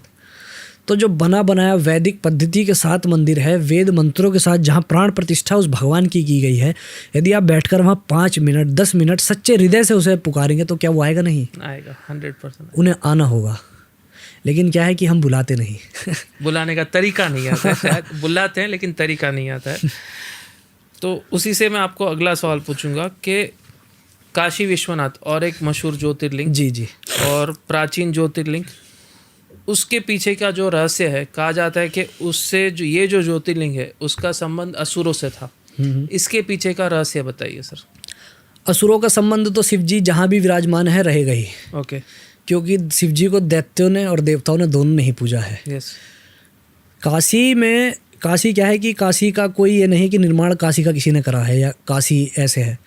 तो जो बना बनाया वैदिक पद्धति के साथ मंदिर है, वेद मंत्रों के साथ, जहाँ प्राण प्रतिष्ठा उस भगवान की गई है, यदि आप बैठकर वहाँ 5 मिनट 10 मिनट सच्चे हृदय से उसे पुकारेंगे तो क्या वो आएगा? नहीं आएगा, 100%। उन्हें आना होगा, लेकिन क्या है कि हम बुलाते नहीं। बुलाने का तरीका नहीं आता है, शायद बुलाते हैं लेकिन तरीका नहीं आता है। तो उसी से मैं आपको अगला सवाल पूछूंगा कि काशी विश्वनाथ और एक मशहूर ज्योतिर्लिंग जी जी और प्राचीन ज्योतिर्लिंग, उसके पीछे का जो रहस्य है, कहा जाता है कि उससे जो ये जो ज्योतिर्लिंग है उसका संबंध असुरों से था। इसके पीछे का रहस्य बताइए सर। असुरों का संबंध तो शिव जी जहाँ भी विराजमान है रहेगा ही। ओके। क्योंकि शिव जी को दैत्यों ने और देवताओं ने दोनों ने ही पूजा है। यस। काशी क्या है कि काशी का कोई ये नहीं कि निर्माण काशी का किसी ने करा है या काशी ऐसे है।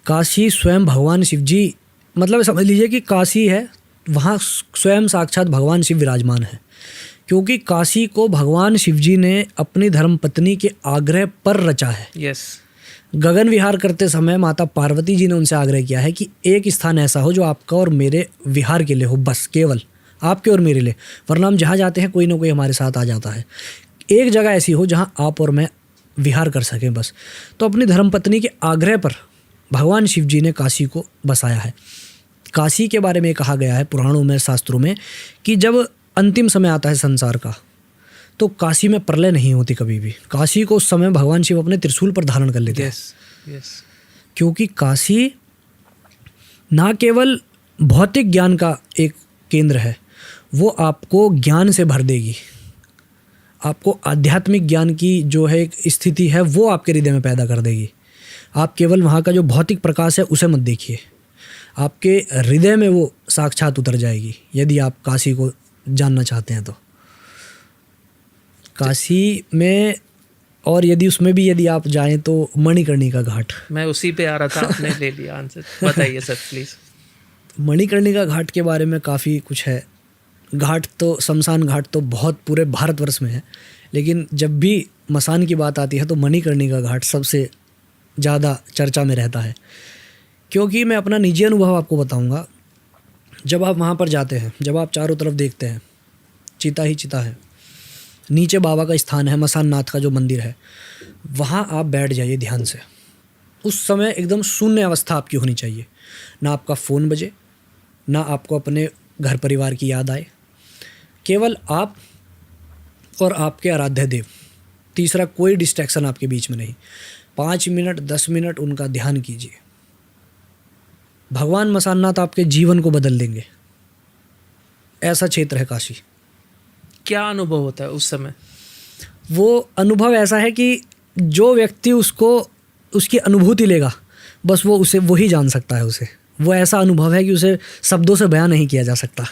काशी स्वयं भगवान शिव जी, मतलब समझ लीजिए कि काशी है, वहाँ स्वयं साक्षात भगवान शिव विराजमान है। क्योंकि काशी को भगवान शिव जी ने अपनी धर्मपत्नी के आग्रह पर रचा है। यस। गगन विहार करते समय माता पार्वती जी ने उनसे आग्रह किया है कि एक स्थान ऐसा हो जो आपका और मेरे विहार के लिए हो, बस केवल आपके और मेरे लिए, वरना हम जहाँ जाते हैं कोई ना कोई हमारे साथ आ जाता है। एक जगह ऐसी हो जहाँ आप और मैं विहार कर सकें बस। तो अपनी धर्मपत्नी के आग्रह पर भगवान शिव जी ने काशी को बसाया है। काशी के बारे में कहा गया है पुराणों में, शास्त्रों में, कि जब अंतिम समय आता है संसार का तो काशी में प्रलय नहीं होती कभी भी। काशी को उस समय भगवान शिव अपने त्रिशूल पर धारण कर लेते हैं। यस। क्योंकि काशी ना केवल भौतिक ज्ञान का एक केंद्र है, वो आपको ज्ञान से भर देगी। आपको आध्यात्मिक ज्ञान की जो है एक स्थिति है वो आपके हृदय में पैदा कर देगी। आप केवल वहाँ का जो भौतिक प्रकाश है उसे मत देखिए, आपके हृदय में वो साक्षात उतर जाएगी यदि आप काशी को जानना चाहते हैं तो। काशी में, और यदि उसमें भी यदि आप जाएं तो मणिकर्णिका घाट। मैं उसी पे आ रहा था, आपने ले लिया आंसर। बताइए सर प्लीज़। मणिकर्णिका घाट के बारे में काफ़ी कुछ है। घाट तो, शमशान घाट तो बहुत पूरे भारतवर्ष में है, लेकिन जब भी मसान की बात आती है तो मणिकर्णिका घाट सबसे ज़्यादा चर्चा में रहता है। क्योंकि मैं अपना निजी अनुभव आपको बताऊंगा। जब आप वहाँ पर जाते हैं, जब आप चारों तरफ देखते हैं चिता ही चिता है, नीचे बाबा का स्थान है, मसान नाथ का जो मंदिर है, वहाँ आप बैठ जाइए ध्यान से। उस समय एकदम शून्य अवस्था आपकी होनी चाहिए, ना आपका फ़ोन बजे, ना आपको अपने घर परिवार की याद आए, केवल आप और आपके आराध्य देव, तीसरा कोई डिस्ट्रैक्शन आपके बीच में नहीं। 5 मिनट 10 मिनट उनका ध्यान कीजिए। भगवान मसाननाथ आपके जीवन को बदल देंगे। ऐसा क्षेत्र है काशी। क्या अनुभव होता है उस समय? वो अनुभव ऐसा है कि जो व्यक्ति उसको, उसकी अनुभूति लेगा, बस वो उसे वही जान सकता है उसे। वो ऐसा अनुभव है कि उसे शब्दों से बयां नहीं किया जा सकता।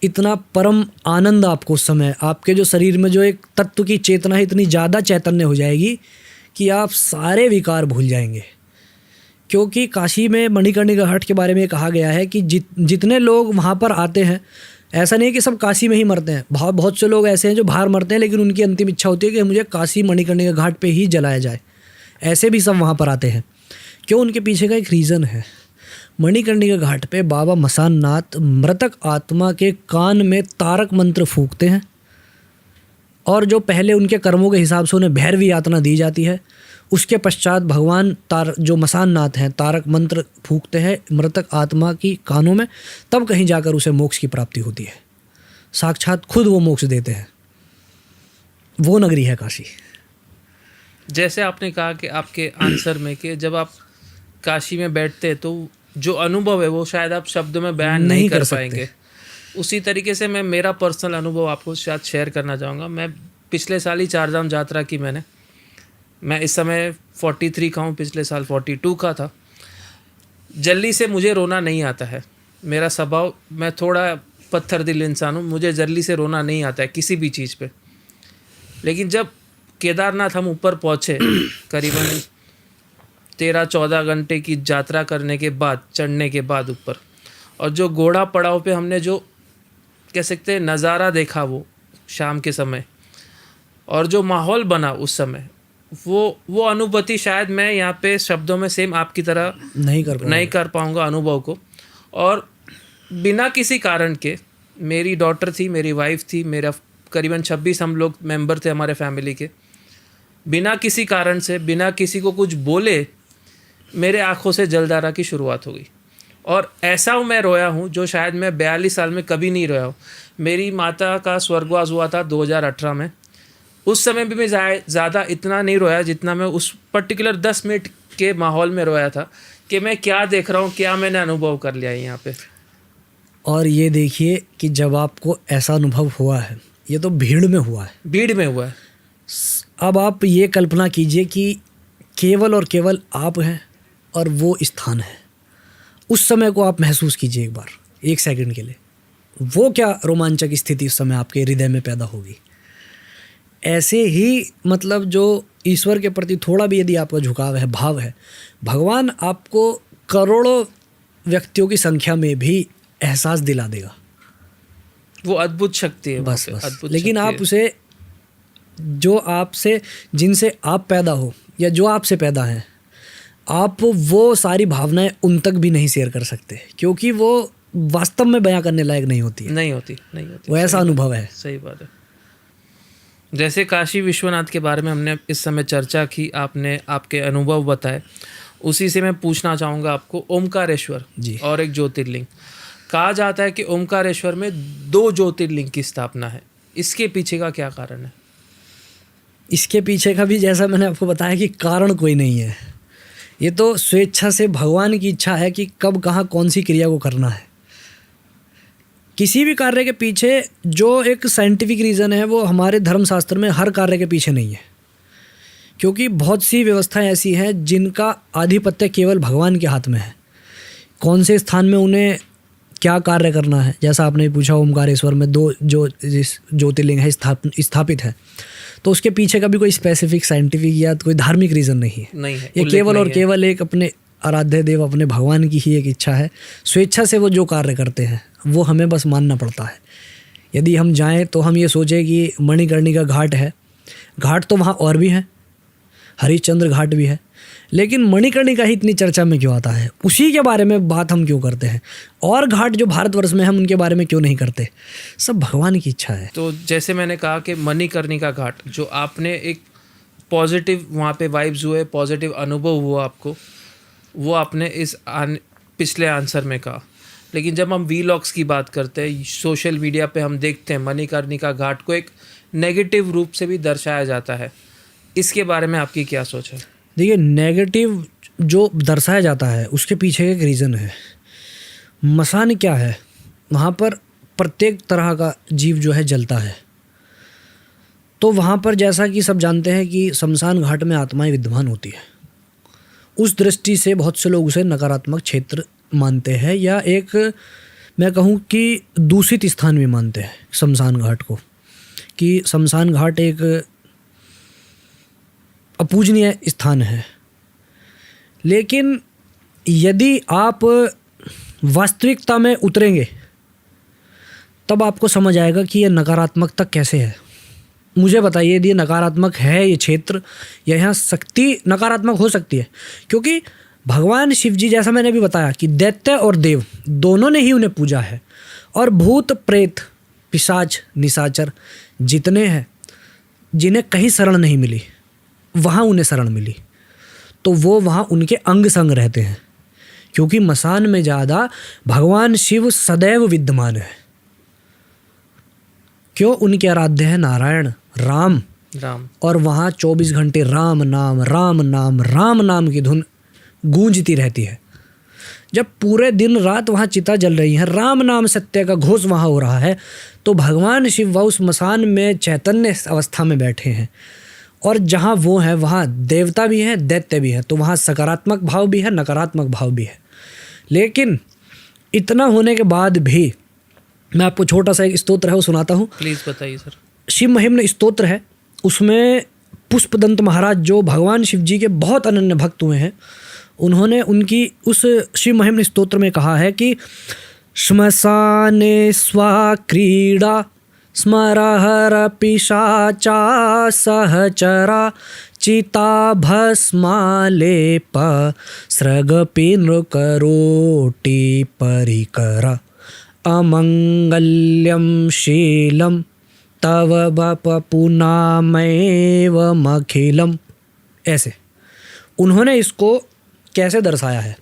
इतना परम आनंद आपको उस समय, आपके जो शरीर में जो एक तत्व की चेतना है इतनी ज़्यादा चैतन्य हो जाएगी कि आप सारे विकार भूल जाएंगे। क्योंकि काशी में मणिकर्णिका घाट के बारे में कहा गया है कि जितने लोग वहाँ पर आते हैं, ऐसा नहीं है कि सब काशी में ही मरते हैं। बहुत से लोग ऐसे हैं जो बाहर मरते हैं, लेकिन उनकी अंतिम इच्छा होती है कि मुझे काशी मणिकर्णिका घाट पे ही जलाया जाए। ऐसे भी सब वहाँ पर आते हैं। क्यों? उनके पीछे का एक रीज़न है। मणिकर्णिका घाट पे बाबा मसान नाथ मृतक आत्मा के कान में तारक मंत्र फूंकते हैं, और जो पहले उनके कर्मों के हिसाब से उन्हें भैरवी यातना दी जाती है, उसके पश्चात भगवान जो मसान नाथ हैं तारक मंत्र फूंकते हैं मृतक आत्मा की कानों में, तब कहीं जाकर उसे मोक्ष की प्राप्ति होती है। साक्षात खुद वो मोक्ष देते हैं। वो नगरी है काशी। जैसे आपने कहा कि आपके आंसर में कि जब आप काशी में बैठते हैं तो जो अनुभव है वो शायद आप शब्द में बयान नहीं कर पाएंगे। उसी तरीके से मैं मेरा पर्सनल अनुभव आपको शायद शेयर करना चाहूँगा। मैं पिछले साल ही चारधाम यात्रा की मैं इस समय 43 का हूँ, पिछले साल 42 का था। जल्दी से मुझे रोना नहीं आता है, मेरा स्वभाव, मैं थोड़ा पत्थर दिल इंसान हूँ, मुझे जल्दी से रोना नहीं आता है किसी भी चीज़ पे। लेकिन जब केदारनाथ हम ऊपर पहुँचे, करीबन 13-14 घंटे की यात्रा करने के बाद, चढ़ने के बाद ऊपर, और जो घोड़ा पड़ाव पे हमने जो कह सकते हैं नज़ारा देखा वो शाम के समय, और जो माहौल बना उस समय, वो अनुभूति शायद मैं यहाँ पे शब्दों में सेम आपकी तरह नहीं कर पाऊँगा अनुभव को। और बिना किसी कारण के, मेरी डॉटर थी, मेरी वाइफ थी, मेरा करीबन 26 हम लोग मेंबर थे हमारे फैमिली के, बिना किसी कारण से, बिना किसी को कुछ बोले, मेरे आँखों से जलधारा की शुरुआत हो गई। और ऐसा मैं रोया हूँ जो शायद मैं 42 साल में कभी नहीं रोया हूँ। मेरी माता का स्वर्गवास हुआ था 2018 में। उस समय भी मैं ज़्यादा इतना नहीं रोया जितना मैं उस पर्टिकुलर 10 मिनट के माहौल में रोया था कि मैं क्या देख रहा हूँ, क्या मैंने अनुभव कर लिया है यहाँ पे। और ये देखिए कि जब आपको ऐसा अनुभव हुआ है, ये तो भीड़ में हुआ है, भीड़ में हुआ है। अब आप ये कल्पना कीजिए कि केवल और केवल आप हैं और वो स्थान है। उस समय को आप महसूस कीजिए एक बार, 1 सेकंड के लिए। वो क्या रोमांचक स्थिति उस समय आपके हृदय में पैदा होगी। ऐसे ही मतलब जो ईश्वर के प्रति थोड़ा भी यदि आपका झुकाव है, भाव है, भगवान आपको करोड़ों व्यक्तियों की संख्या में भी एहसास दिला देगा। वो अद्भुत शक्ति है बस। लेकिन आप उसे, जो आपसे, जिनसे आप पैदा हो या जो आपसे पैदा हैं, आप वो सारी भावनाएं उन तक भी नहीं शेयर कर सकते, क्योंकि वो वास्तव में बयां करने लायक नहीं होती है। नहीं होती। वो ऐसा अनुभव है। सही बात है। जैसे काशी विश्वनाथ के बारे में हमने इस समय चर्चा की, आपने आपके अनुभव बताए, उसी से मैं पूछना चाहूँगा आपको, ओमकारेश्वर जी, और एक ज्योतिर्लिंग, कहा जाता है कि ओमकारेश्वर में 2 ज्योतिर्लिंग की स्थापना है। इसके पीछे का क्या कारण है? इसके पीछे का भी जैसा मैंने आपको बताया कि कारण कोई नहीं है। ये तो स्वेच्छा से भगवान की इच्छा है कि कब कहाँ कौन सी क्रिया को करना है। किसी भी कार्य के पीछे जो एक साइंटिफिक रीज़न है वो हमारे धर्मशास्त्र में हर कार्य के पीछे नहीं है, क्योंकि बहुत सी व्यवस्थाएं ऐसी हैं जिनका आधिपत्य केवल भगवान के हाथ में है। कौन से स्थान में उन्हें क्या कार्य करना है, जैसा आपने पूछा, ओमकारेश्वर में 2 जो ज्योतिर्लिंग है स्थापित है, तो उसके पीछे का भी कोई स्पेसिफिक साइंटिफिक या कोई धार्मिक रीज़न नहीं है। ये केवल और केवल एक अपने आराध्य देव, अपने भगवान की ही एक इच्छा है। स्वेच्छा से वो जो कार्य करते हैं वो हमें बस मानना पड़ता है। यदि हम जाएं तो हम ये सोचें कि मणिकर्णिका घाट है, घाट तो वहाँ और भी हैं, हरिश्चंद्र घाट भी है, लेकिन मणिकर्णिका ही इतनी चर्चा में क्यों आता है? उसी के बारे में बात हम क्यों करते हैं? और घाट जो भारतवर्ष में हम उनके बारे में क्यों नहीं करते? सब भगवान की इच्छा है। तो जैसे मैंने कहा कि मणिकर्णिका घाट, जो आपने एक पॉजिटिव वहाँ पे वाइब्स हुए, पॉजिटिव अनुभव हुआ आपको, वो आपने इस पिछले आंसर में कहा। लेकिन जब हम वीलॉग्स की बात करते हैं, सोशल मीडिया पे हम देखते हैं मणिकर्णिका घाट को एक नेगेटिव रूप से भी दर्शाया जाता है। इसके बारे में आपकी क्या सोच है? देखिए, नेगेटिव जो दर्शाया जाता है उसके पीछे एक रीज़न है। मसान क्या है, वहाँ पर प्रत्येक तरह का जीव जो है जलता है। तो वहाँ पर जैसा कि सब जानते हैं कि शमशान घाट में आत्माएं विद्यमान होती है। उस दृष्टि से बहुत से लोग उसे नकारात्मक क्षेत्र मानते हैं, या एक मैं कहूँ कि दूषित स्थान भी मानते हैं शमशान घाट को, कि शमशान घाट एक अपूजनीय स्थान है। लेकिन यदि आप वास्तविकता में उतरेंगे तब आपको समझ आएगा कि यह नकारात्मकता कैसे है। मुझे बताइए, यदि नकारात्मक है ये क्षेत्र, या यहाँ शक्ति नकारात्मक हो सकती है, क्योंकि भगवान शिव जी, जैसा मैंने अभी बताया, कि दैत्य और देव दोनों ने ही उन्हें पूजा है, और भूत प्रेत पिशाच निशाचर जितने हैं जिन्हें कहीं शरण नहीं मिली, वहाँ उन्हें शरण मिली, तो वो वहाँ उनके अंग संग रहते हैं, क्योंकि मसान में ज़्यादा भगवान शिव सदैव विद्यमान है। क्यों? उनके आराध्य है नारायण राम, और वहाँ 24 घंटे राम नाम राम नाम राम नाम की धुन गूंजती रहती है। जब पूरे दिन रात वहाँ चिता जल रही है, राम नाम सत्य का घोष वहाँ हो रहा है, तो भगवान शिव वह उस मसान में चैतन्य अवस्था में बैठे हैं, और जहाँ वो है वहाँ देवता भी है, दैत्य भी है, तो वहाँ सकारात्मक भाव भी है, नकारात्मक भाव भी है। लेकिन इतना होने के बाद भी मैं आपको छोटा सा एक स्तोत्र है वो सुनाता हूँ। प्लीज़ बताइए सर। शिव महिम्न स्तोत्र है, उसमें पुष्पदंत महाराज जो भगवान शिव जी के बहुत अनन्य भक्त हुए हैं, उन्होंने उनकी उस शिव महिम्न स्तोत्र में कहा है कि श्मशाने स्वा क्रीड़ा स्मरहर पिशाचा सहचरा चिता भस्मालेप सृगपिनृकरोटि परिकर अमंगल्यम शीलम तव वपुनामेवमखिलम। ऐसे उन्होंने इसको कैसे दर्शाया है।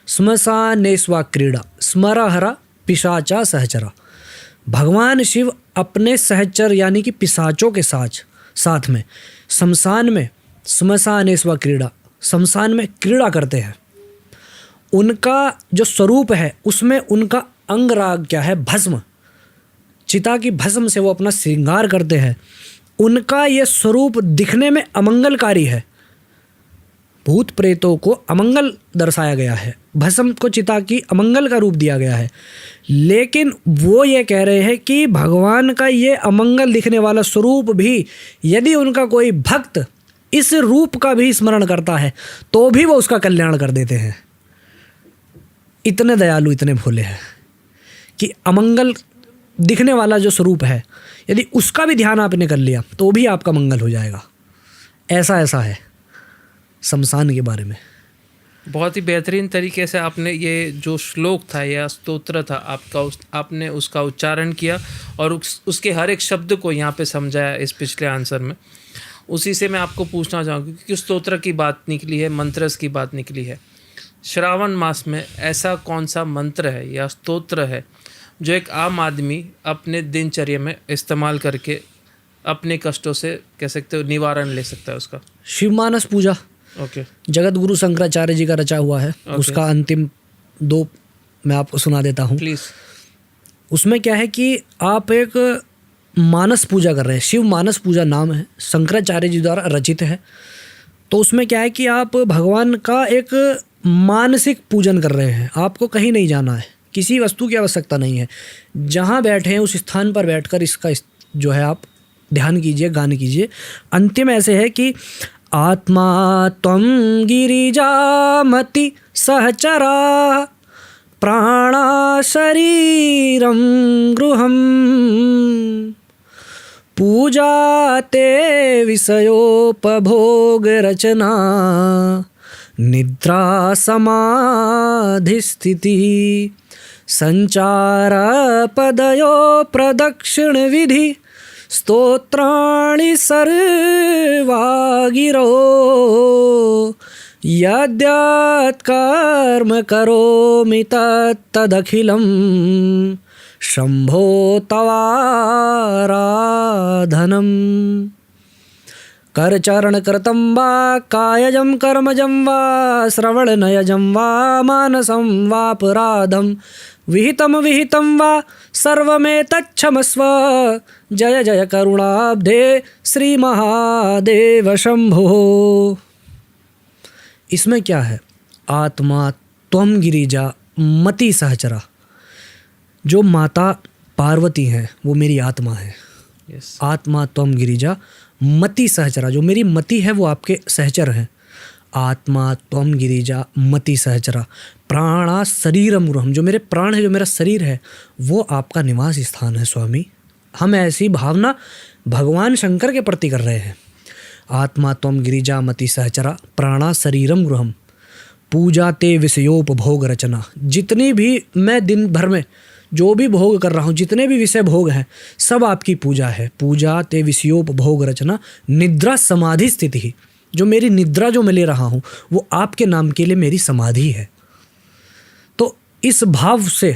स्मशानेस्वा क्रीड़ा स्मरहरा पिशाचा सहचरा। भगवान शिव अपने सहचर यानी कि पिशाचों के साथ में शमशान में, स्मशानेस्वा क्रीड़ा, शमशान में क्रीड़ा करते हैं। उनका जो स्वरूप है उसमें उनका अंग राग क्या है, भस्म। चिता की भस्म से वो अपना श्रृंगार करते हैं। उनका ये स्वरूप दिखने में अमंगलकारी है। भूत प्रेतों को अमंगल दर्शाया गया है, भस्म को चिता की अमंगल का रूप दिया गया है। लेकिन वो ये कह रहे हैं कि भगवान का ये अमंगल दिखने वाला स्वरूप भी यदि उनका कोई भक्त इस रूप का भी स्मरण करता है तो भी वो उसका कल्याण कर देते हैं। इतने दयालु, इतने भोले हैं कि अमंगल दिखने वाला जो स्वरूप है यदि उसका भी ध्यान आपने कर लिया तो भी आपका मंगल हो जाएगा। ऐसा है शमशान के बारे में। बहुत ही बेहतरीन तरीके से आपने ये जो श्लोक था या स्तोत्र था आपने उसका उच्चारण किया और उसके हर एक शब्द को यहाँ पे समझाया इस पिछले आंसर में। उसी से मैं आपको पूछना चाहूँगा क्योंकि स्तोत्र की बात निकली है, मंत्रस की बात निकली है। श्रावण मास में ऐसा कौन सा मंत्र है या स्तोत्र है जो एक आम आदमी अपने दिनचर्या में इस्तेमाल करके अपने कष्टों से कह सकते हो निवारण ले सकता है उसका? शिव मानस पूजा। ओके। जगत गुरु शंकराचार्य जी का रचा हुआ है। उसका अंतिम 2 मैं आपको सुना देता हूँ प्लीज़। उसमें क्या है कि आप एक मानस पूजा कर रहे हैं। शिव मानस पूजा नाम है, शंकराचार्य जी द्वारा रचित है। तो उसमें क्या है कि आप भगवान का एक मानसिक पूजन कर रहे हैं। आपको कहीं नहीं जाना है, किसी वस्तु की आवश्यकता नहीं है। जहाँ बैठे हैं उस स्थान पर बैठकर इसका जो है आप ध्यान कीजिए, गान कीजिए। अंतिम ऐसे है कि आत्मा त्वं गिरिजामति सहचरा प्राणा शरीरं गृहं पूजा ते विषयोपभोग रचना निद्रा समाधिस्थिति संचार पदयो प्रदक्षिण विधि स्तोत्राणि सर्वा गिरो यद्यत् कर्म करोमि तदखिलं शंभो तवाराधनम्। करचरण कृतं वा कायजं कर्मजं वा श्रवणनयजं वा मानसं वापराधं विहितं वा सर्वमेतच्छमस्व जय जय करुणाब्धे श्री महादेव शंभो। इसमें क्या है, आत्मा त्वं गिरिजा मति सहचरा। जो माता पार्वती हैं वो मेरी आत्मा है। यस। आत्मा त्वं गिरिजा मति सहचरा, जो मेरी मति है वो आपके सहचर हैं। आत्मा त्वं गिरिजा मति सहचरा प्राणा शरीरम गृहम, जो मेरे प्राण है, जो मेरा शरीर है वो आपका निवास स्थान है स्वामी। हम ऐसी भावना भगवान शंकर के प्रति कर रहे हैं। आत्मा त्वं गिरिजा मति सहचरा प्राणा शरीरम गृहम पूजा ते विषयोपभोग रचना। जितनी भी मैं दिन भर में जो भी भोग कर रहा हूँ, जितने भी विषय भोग हैं सब आपकी पूजा है। पूजा ते विषयोपभोग रचना निद्रा समाधि स्थिति, जो मेरी निद्रा जो मैं ले रहा हूँ वो आपके नाम के लिए मेरी समाधि है। तो इस भाव से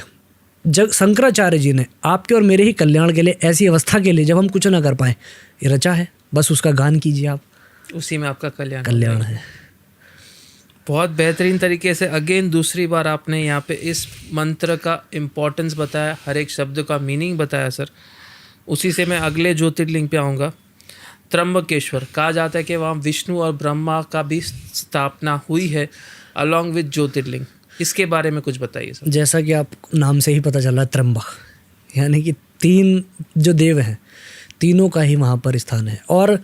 जब शंकराचार्य जी ने आपके और मेरे ही कल्याण के लिए, ऐसी अवस्था के लिए जब हम कुछ ना कर पाएँ, ये रचा है। बस उसका गान कीजिए आप, उसी में आपका कल्याण है। बहुत बेहतरीन तरीके से अगेन दूसरी बार आपने यहाँ पे इस मंत्र का इम्पोर्टेंस बताया, हर एक शब्द का मीनिंग बताया सर। उसी से मैं अगले ज्योतिर्लिंग पे आऊँगा। त्र्यंबकेश्वर कहा जाता है कि वहाँ विष्णु और ब्रह्मा का भी स्थापना हुई है अलॉन्ग विद ज्योतिर्लिंग। इसके बारे में कुछ बताइए सर। जैसा कि आप नाम से ही पता चल रहा है, त्र्यंबक यानी कि 3 जो देव हैं तीनों का ही वहाँ पर स्थान है। और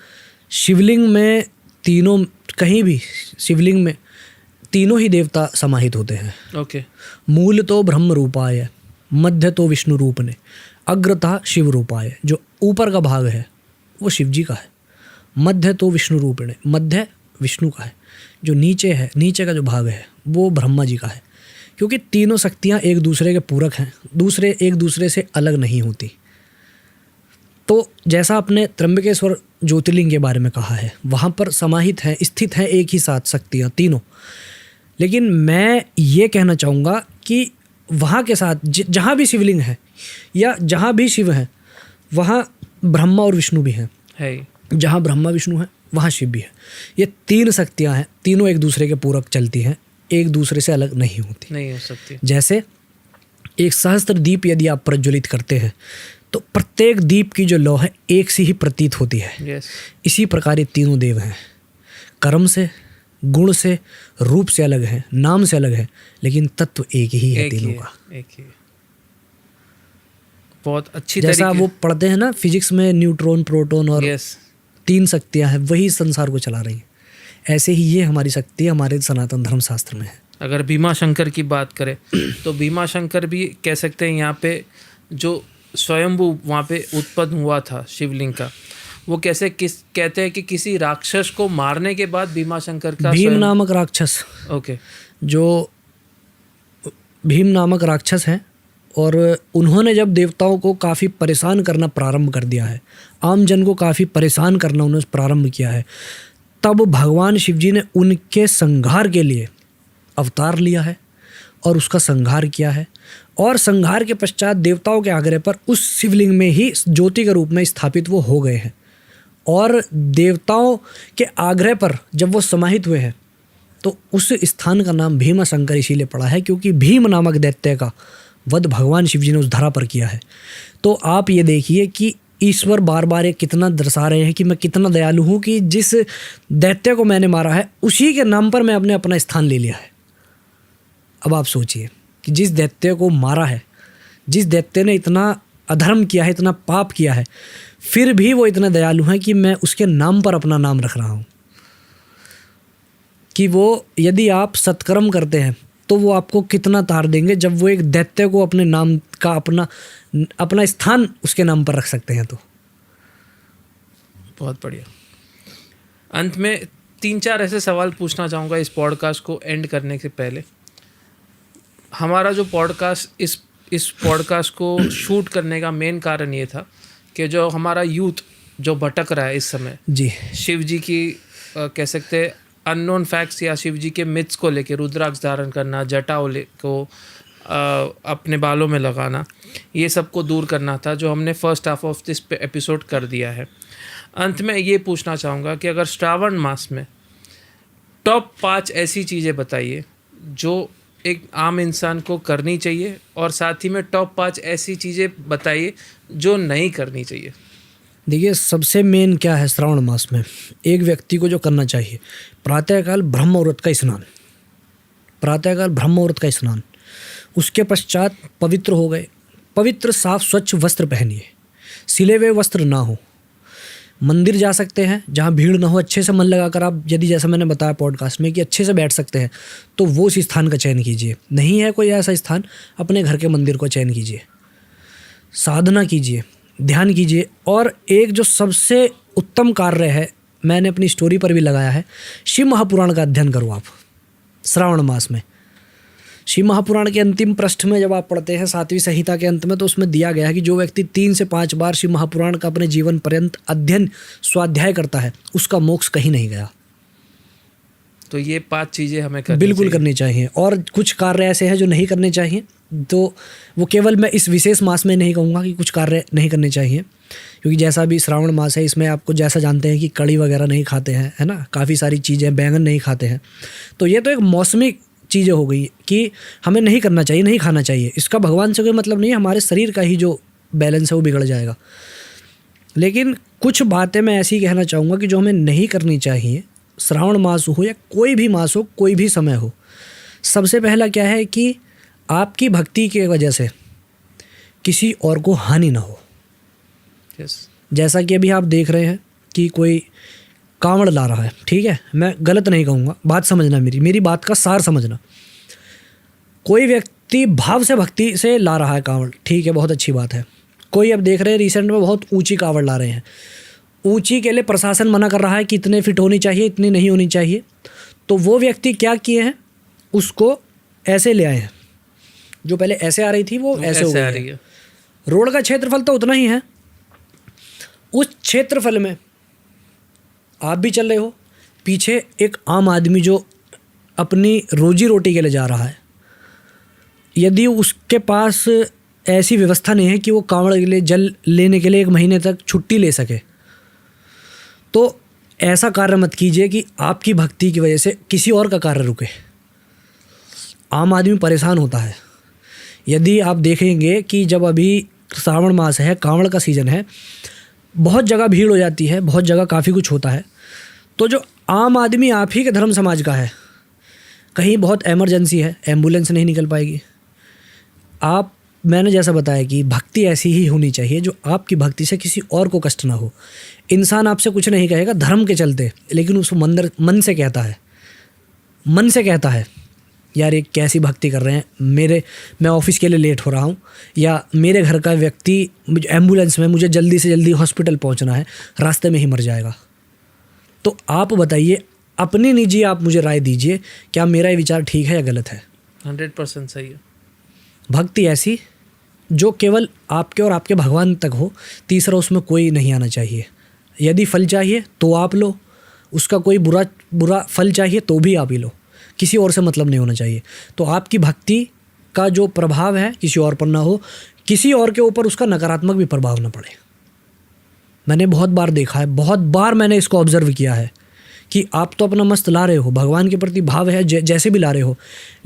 शिवलिंग में तीनों, कहीं भी शिवलिंग में तीनों ही देवता समाहित होते हैं। ओके। मूल तो ब्रह्म रूपाय, मध्य तो विष्णु रूप ने, अग्रता शिव रूपाय। जो ऊपर का भाग है वो शिव जी का है, मध्य तो विष्णु रूपिणे, मध्य विष्णु का है, जो नीचे है, नीचे का जो भाग है वो ब्रह्मा जी का है, क्योंकि तीनों शक्तियाँ एक दूसरे के पूरक हैं, दूसरे एक दूसरे से अलग नहीं होती। तो जैसा आपने त्र्यंबकेश्वर ज्योतिर्लिंग के बारे में कहा है, वहाँ पर समाहित हैं, स्थित हैं एक ही साथ शक्तियाँ तीनों, लेकिन मैं ये कहना चाहूँगा कि वहाँ के साथ जहाँ भी शिवलिंग है या जहाँ भी शिव हैं वहाँ ब्रह्मा और विष्णु भी हैं, है। जहाँ ब्रह्मा विष्णु है वहाँ शिव भी है। ये तीन शक्तियाँ हैं, तीनों एक दूसरे के पूरक चलती हैं, एक दूसरे से अलग नहीं होती, नहीं हो सकती। जैसे एक सहस्त्र दीप यदि आप प्रज्वलित करते हैं तो प्रत्येक दीप की जो लौ है एक सी ही प्रतीत होती है। यस। इसी प्रकार ये तीनों देव हैं, कर्म से, गुण से, रूप से अलग हैं, नाम से अलग है, लेकिन तत्व एक ही है तीनों का। एक ही। बहुत अच्छी जैसा तरीके वो पढ़ते हैं ना फिजिक्स में, न्यूट्रॉन, प्रोटॉन और यस तीन शक्तियां हैं, वही संसार को चला रही हैं। ऐसे ही ये हमारी शक्ति हमारे सनातन धर्म शास्त्र में है। अगर भीमा शंकर की बात करें तो भीमा शंकर भी कह सकते हैं यहाँ पे जो स्वयंभू वहाँ पे उत्पन्न हुआ था शिवलिंग का, वो कैसे कहते हैं कि किसी राक्षस को मारने के बाद भीमा शंकर का भीम नामक राक्षस, ओके, जो भीम नामक राक्षस हैं, और उन्होंने जब देवताओं को काफ़ी परेशान करना प्रारंभ कर दिया है, आम जन को काफ़ी परेशान करना उन्होंने प्रारंभ किया है, तब भगवान शिव जी ने उनके संहार के लिए अवतार लिया है और उसका संहार किया है। और संहार के पश्चात देवताओं के आग्रह पर उस शिवलिंग में ही ज्योति के रूप में स्थापित वो हो गए हैं। और देवताओं के आग्रह पर जब वो समाहित हुए हैं तो उस स्थान का नाम भीमा शंकर इसीलिए पड़ा है, क्योंकि भीम नामक दैत्य का वध भगवान शिव जी ने उस धरा पर किया है। तो आप ये देखिए कि ईश्वर बार बार ये कितना दर्शा रहे हैं कि मैं कितना दयालु हूँ कि जिस दैत्य को मैंने मारा है उसी के नाम पर मैं अपने अपना स्थान ले लिया है। अब आप सोचिए कि जिस दैत्य को मारा है, जिस दैत्य ने इतना अधर्म किया है, इतना पाप किया है, फिर भी वो इतने दयालु हैं कि मैं उसके नाम पर अपना नाम रख रहा हूँ। कि वो यदि आप सत्कर्म करते हैं तो वो आपको कितना तार देंगे, जब वो एक दैत्य को अपने नाम का अपना स्थान उसके नाम पर रख सकते हैं। तो बहुत बढ़िया। अंत में 3-4 ऐसे सवाल पूछना चाहूँगा इस पॉडकास्ट को एंड करने से पहले। हमारा जो पॉडकास्ट इस पॉडकास्ट को शूट करने का मेन कारण ये था कि जो हमारा यूथ जो भटक रहा है इस समय जी, शिव जी की कह सकते हैं अननोन फैक्ट्स या शिव जी के मिथ्स को लेके, रुद्राक्ष धारण करना, जटाओं को अपने बालों में लगाना, ये सब को दूर करना था, जो हमने first half of this episode कर दिया है। अंत में ये पूछना चाहूँगा कि अगर श्रावण मास में टॉप 5 ऐसी चीज़ें बताइए जो एक आम इंसान को करनी चाहिए, और साथ ही में टॉप 5 ऐसी चीज़ें बताइए जो नहीं करनी चाहिए। देखिए सबसे मेन क्या है श्रावण मास में एक व्यक्ति को जो करना चाहिए, प्रातःकाल ब्रह्म मुहूर्त का स्नान, प्रातःकाल ब्रह्म मुहूर्त का स्नान, उसके पश्चात पवित्र हो गए, पवित्र साफ स्वच्छ वस्त्र पहनिए, सिले हुए वस्त्र ना हो, मंदिर जा सकते हैं जहाँ भीड़ ना हो, अच्छे से मन लगाकर आप यदि जैसा मैंने बताया पॉडकास्ट में कि अच्छे से बैठ सकते हैं तो वो उस स्थान का चयन कीजिए। नहीं है कोई ऐसा स्थान, अपने घर के मंदिर को चयन कीजिए, साधना कीजिए, ध्यान कीजिए। और एक जो सबसे उत्तम कार्य है, मैंने अपनी स्टोरी पर भी लगाया है, शिव महापुराण का अध्ययन करो आप श्रावण मास में। शिव महापुराण के अंतिम पृष्ठ में जब आप पढ़ते हैं 7वीं संहिता के अंत में, तो उसमें दिया गया है कि जो व्यक्ति 3 से 5 बार शिव महापुराण का अपने जीवन पर्यंत अध्ययन स्वाध्याय करता है उसका मोक्ष कहीं नहीं गया। तो ये 5 चीज़ें हमें करनी बिल्कुल करनी चाहिए। और कुछ कार्य ऐसे हैं जो नहीं करने चाहिए, तो वो केवल मैं इस विशेष मास में नहीं कहूँगा कि कुछ कार्य नहीं करने चाहिए, क्योंकि जैसा भी श्रावण मास है इसमें आपको जैसा जानते हैं कि कड़ी वगैरह नहीं खाते हैं, है ना, काफ़ी सारी चीज़ें, बैंगन नहीं खाते हैं। तो ये तो एक मौसमी चीज़ें हो गई कि हमें नहीं करना चाहिए, नहीं खाना चाहिए। इसका भगवान से कोई मतलब नहीं है, हमारे शरीर का ही जो बैलेंस है वो बिगड़ जाएगा। लेकिन कुछ बातें मैं ऐसी कहना चाहूँगा कि जो हमें नहीं करनी चाहिए, श्रावण मास हो या कोई भी मास हो, कोई भी समय हो। सबसे पहला क्या है कि आपकी भक्ति की वजह से किसी और को हानि ना हो। जैसा कि अभी आप देख रहे हैं कि कोई कांवड़ ला रहा है, ठीक है, मैं गलत नहीं कहूँगा, बात समझना, मेरी बात का सार समझना। कोई व्यक्ति भाव से भक्ति से ला रहा है कांवड़, ठीक है, बहुत अच्छी बात है। कोई अब देख रहे हैं रिसेंट में बहुत ऊंची कांवड़ ला रहे हैं, ऊंची के लिए प्रशासन मना कर रहा है कि इतने फिट होनी चाहिए, इतनी नहीं होनी चाहिए, तो वो व्यक्ति क्या किए हैं, उसको ऐसे ले आए हैं। जो पहले ऐसे आ रही थी वो ऐसे हो गई है। रोड का क्षेत्रफल तो उतना ही है, उस क्षेत्रफल में आप भी चल रहे हो, पीछे एक आम आदमी जो अपनी रोजी रोटी के लिए जा रहा है, यदि उसके पास ऐसी व्यवस्था नहीं है कि वो कांवड़ के लिए जल लेने के लिए 1 महीने तक छुट्टी ले सके, तो ऐसा कार्य मत कीजिए कि आपकी भक्ति की वजह से किसी और का कार्य रुके। आम आदमी परेशान होता है। यदि आप देखेंगे कि जब अभी श्रावण मास है, कांवड़ का सीज़न है, बहुत जगह भीड़ हो जाती है, बहुत जगह काफ़ी कुछ होता है, तो जो आम आदमी आप ही के धर्म समाज का है, कहीं बहुत इमरजेंसी है, एम्बुलेंस नहीं निकल पाएगी, मैंने जैसा बताया कि भक्ति ऐसी ही होनी चाहिए जो आपकी भक्ति से किसी और को कष्ट ना हो। इंसान आपसे कुछ नहीं कहेगा धर्म के चलते, लेकिन उसको मन से कहता है यार ये कैसी भक्ति कर रहे हैं, मैं ऑफिस के लिए लेट हो रहा हूँ, या मेरे घर का व्यक्ति एम्बुलेंस में, मुझे जल्दी से जल्दी हॉस्पिटल पहुँचना है, रास्ते में ही मर जाएगा। तो आप बताइए, अपनी निजी आप मुझे राय दीजिए, क्या मेरा ये विचार ठीक है या गलत है? 100% सही है। भक्ति ऐसी जो केवल आपके और आपके भगवान तक हो, तीसरा उसमें कोई नहीं आना चाहिए। यदि फल चाहिए तो आप लो, उसका कोई बुरा फल चाहिए तो भी आप ही लो, किसी और से मतलब नहीं होना चाहिए। तो आपकी भक्ति का जो प्रभाव है किसी और पर ना हो, किसी और के ऊपर उसका नकारात्मक भी प्रभाव ना पड़े। मैंने बहुत बार देखा है, बहुत बार मैंने इसको ऑब्जर्व किया है कि आप तो अपना मस्त ला रहे हो, भगवान के प्रति भाव है जैसे भी ला रहे हो,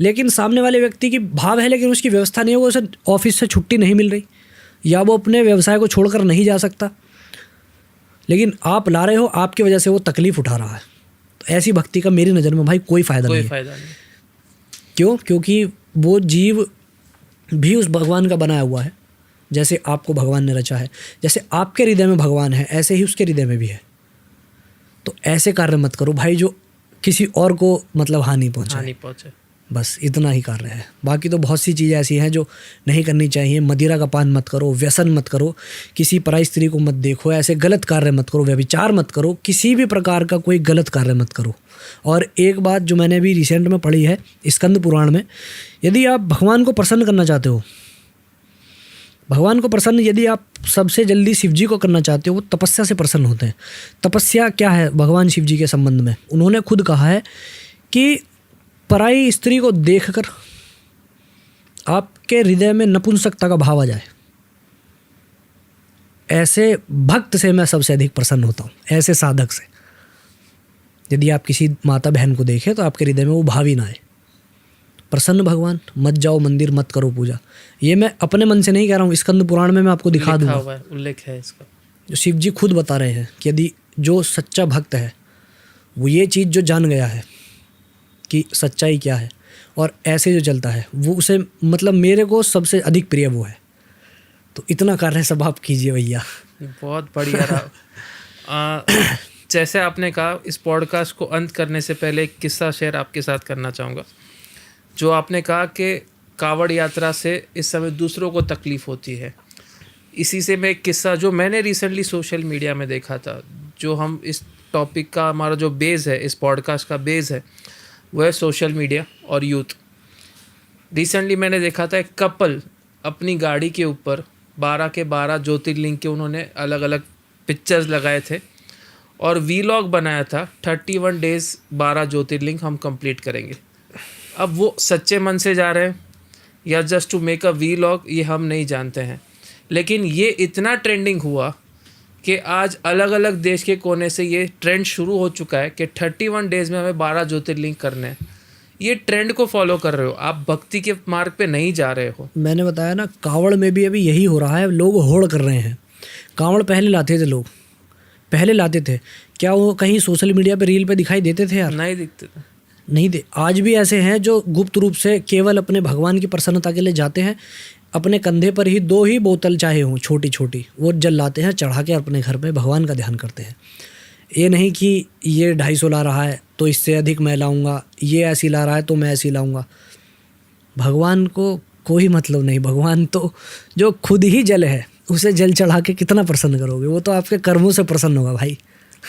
लेकिन सामने वाले व्यक्ति की भाव है लेकिन उसकी व्यवस्था नहीं हो, उसे ऑफिस से छुट्टी नहीं मिल रही, या वो अपने व्यवसाय को छोड़कर नहीं जा सकता, लेकिन आप ला रहे हो, आपकी वजह से वो तकलीफ़ उठा रहा है। तो ऐसी भक्ति का मेरी नज़र में भाई कोई फ़ायदा नहीं है। क्यों? क्योंकि वो जीव भी उस भगवान का बनाया हुआ है। जैसे आपको भगवान ने रचा है, जैसे आपके हृदय में भगवान है, ऐसे ही उसके हृदय में भी है। तो ऐसे कार्य मत करो भाई जो किसी और को मतलब हानि पहुंचे। बस इतना ही कार्य है। बाकी तो बहुत सी चीज़ें ऐसी हैं जो नहीं करनी चाहिए। मदिरा का पान मत करो, व्यसन मत करो, किसी पराई स्त्री को मत देखो, ऐसे गलत कार्य मत करो, व्यभिचार मत करो, किसी भी प्रकार का कोई गलत कार्य मत करो। और एक बात जो मैंने अभी रिसेंट में पढ़ी है स्कंद पुराण में, यदि आप भगवान को प्रसन्न करना चाहते हो, भगवान को प्रसन्न यदि आप सबसे जल्दी शिव जी को करना चाहते हो, वो तपस्या से प्रसन्न होते हैं। तपस्या क्या है भगवान शिव जी के संबंध में? उन्होंने खुद कहा है कि पराई स्त्री को देखकर आपके हृदय में नपुंसकता का भाव आ जाए, ऐसे भक्त से मैं सबसे अधिक प्रसन्न होता हूँ, ऐसे साधक से। यदि आप किसी माता बहन को देखें तो आपके हृदय में वो भाव ही ना आए। प्रसन्न भगवान, मत जाओ मंदिर, मत करो पूजा। ये मैं अपने मन से नहीं कह रहा हूँ, स्कंद पुराण में मैं आपको दिखा दूंगा, उल्लेख है इसका, जो शिव जी खुद बता रहे हैं कि यदि जो सच्चा भक्त है वो ये चीज़ जो जान गया है कि सच्चाई क्या है और ऐसे जो चलता है, वो उसे मतलब मेरे को सबसे अधिक प्रिय वो है। तो इतना कार्य सब आप कीजिए भैया। बहुत बढ़िया रहा। जैसे आपने कहा, इस पॉडकास्ट को अंत करने से पहले एक किस्सा शेयर आपके साथ करना चाहूँगा। जो आपने कहा कि कावड़ यात्रा से इस समय दूसरों को तकलीफ़ होती है, इसी से मैं एक किस्सा जो मैंने रिसेंटली सोशल मीडिया में देखा था, जो हम इस टॉपिक का हमारा जो बेस है, इस पॉडकास्ट का बेस है, वो है सोशल मीडिया और यूथ। रिसेंटली मैंने देखा था एक कपल अपनी गाड़ी के ऊपर 12 के 12 ज्योतिर्लिंग के उन्होंने अलग अलग पिक्चर्स लगाए थे और वीलॉग बनाया था, 31 डेज़ 12 ज्योतिर्लिंग हम कंप्लीट करेंगे। अब वो सच्चे मन से जा रहे हैं या just to make a vlog, ये हम नहीं जानते हैं, लेकिन ये इतना ट्रेंडिंग हुआ कि आज अलग अलग देश के कोने से ये ट्रेंड शुरू हो चुका है कि 31 डेज़ में हमें 12 ज्योतिर्लिंग करने हैं। ये ट्रेंड को फॉलो कर रहे हो, आप भक्ति के मार्ग पे नहीं जा रहे हो। मैंने बताया ना, कांवड़ में भी अभी यही हो रहा है, लोग होड़ कर रहे हैं। कांवड़ पहले लाते थे लोग, पहले लाते थे, क्या वो कहीं सोशल मीडिया पे रील पे दिखाई देते थे यार? नहीं दिखते थे, नहीं दे। आज भी ऐसे हैं जो गुप्त रूप से केवल अपने भगवान की प्रसन्नता के लिए जाते हैं, अपने कंधे पर ही 2 ही बोतल चाहे हों छोटी छोटी, वो जल लाते हैं, चढ़ा के अपने घर पे भगवान का ध्यान करते हैं। ये नहीं कि ये 250 ला रहा है तो इससे अधिक मैं लाऊंगा, ये ऐसी ला रहा है तो मैं ऐसी लाऊंगा। भगवान को कोई मतलब नहीं, भगवान तो जो खुद ही जल है, उसे जल चढ़ा के कितना प्रसन्न करोगे? वो तो आपके कर्मों से प्रसन्न होगा भाई।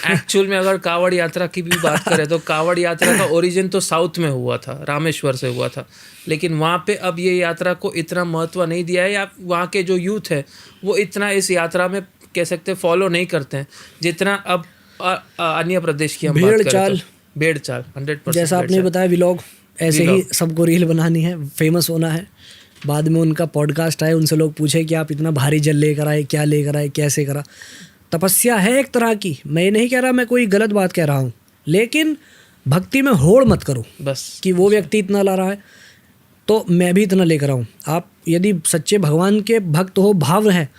एक्चुअल में अगर कावड़ यात्रा की भी बात करें तो कावड़ यात्रा का ओरिजिन तो साउथ में हुआ था, रामेश्वर से हुआ था, लेकिन वहाँ पे अब ये यात्रा को इतना महत्व नहीं दिया है, या वहाँ के जो यूथ है वो इतना इस यात्रा में कह सकते फॉलो नहीं करते हैं जितना अब अन्य प्रदेश की हम बात भेड़ करें चाल, तो भेड़ चाल 100%। जैसा आपने बताया व्लॉग, ऐसे ही सबको रील बनानी है, फेमस होना है। बाद में उनका पॉडकास्ट आए, उनसे लोग पूछे कि आप इतना भारी जल लेकर आए, क्या लेकर आए, कैसे करा। तपस्या है एक तरह की, मैं ये नहीं कह रहा, मैं कोई गलत बात कह रहा हूँ, लेकिन भक्ति में होड़ मत करो बस कि वो व्यक्ति इतना ला रहा है तो मैं भी इतना लेकर आऊँ। आप यदि सच्चे भगवान के भक्त हो, भाव है,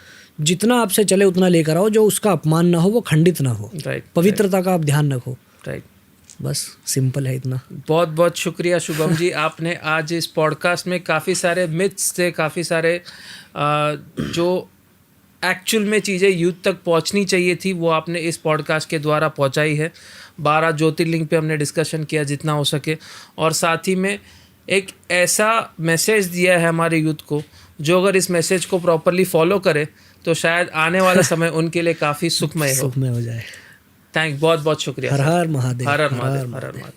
जितना आपसे चले उतना लेकर आओ, जो उसका अपमान ना हो, वो खंडित ना हो। राइट, पवित्रता का आप ध्यान रखो। राइट। बस सिंपल है इतना। बहुत बहुत शुक्रिया शुभम जी, आपने आज इस पॉडकास्ट में काफ़ी सारे मिथ्स थे, काफ़ी सारे जो एक्चुअल में चीज़ें यूथ तक पहुंचनी चाहिए थी वो आपने इस पॉडकास्ट के द्वारा पहुंचाई है। 12 ज्योतिर्लिंग पे हमने डिस्कशन किया जितना हो सके, और साथ ही में एक ऐसा मैसेज दिया है हमारे यूथ को, जो अगर इस मैसेज को प्रॉपरली फॉलो करे तो शायद आने वाला समय उनके लिए काफ़ी सुखमय हो जाए। बहुत बहुत शुक्रिया। हर हर महादेव। हर हर महादेव।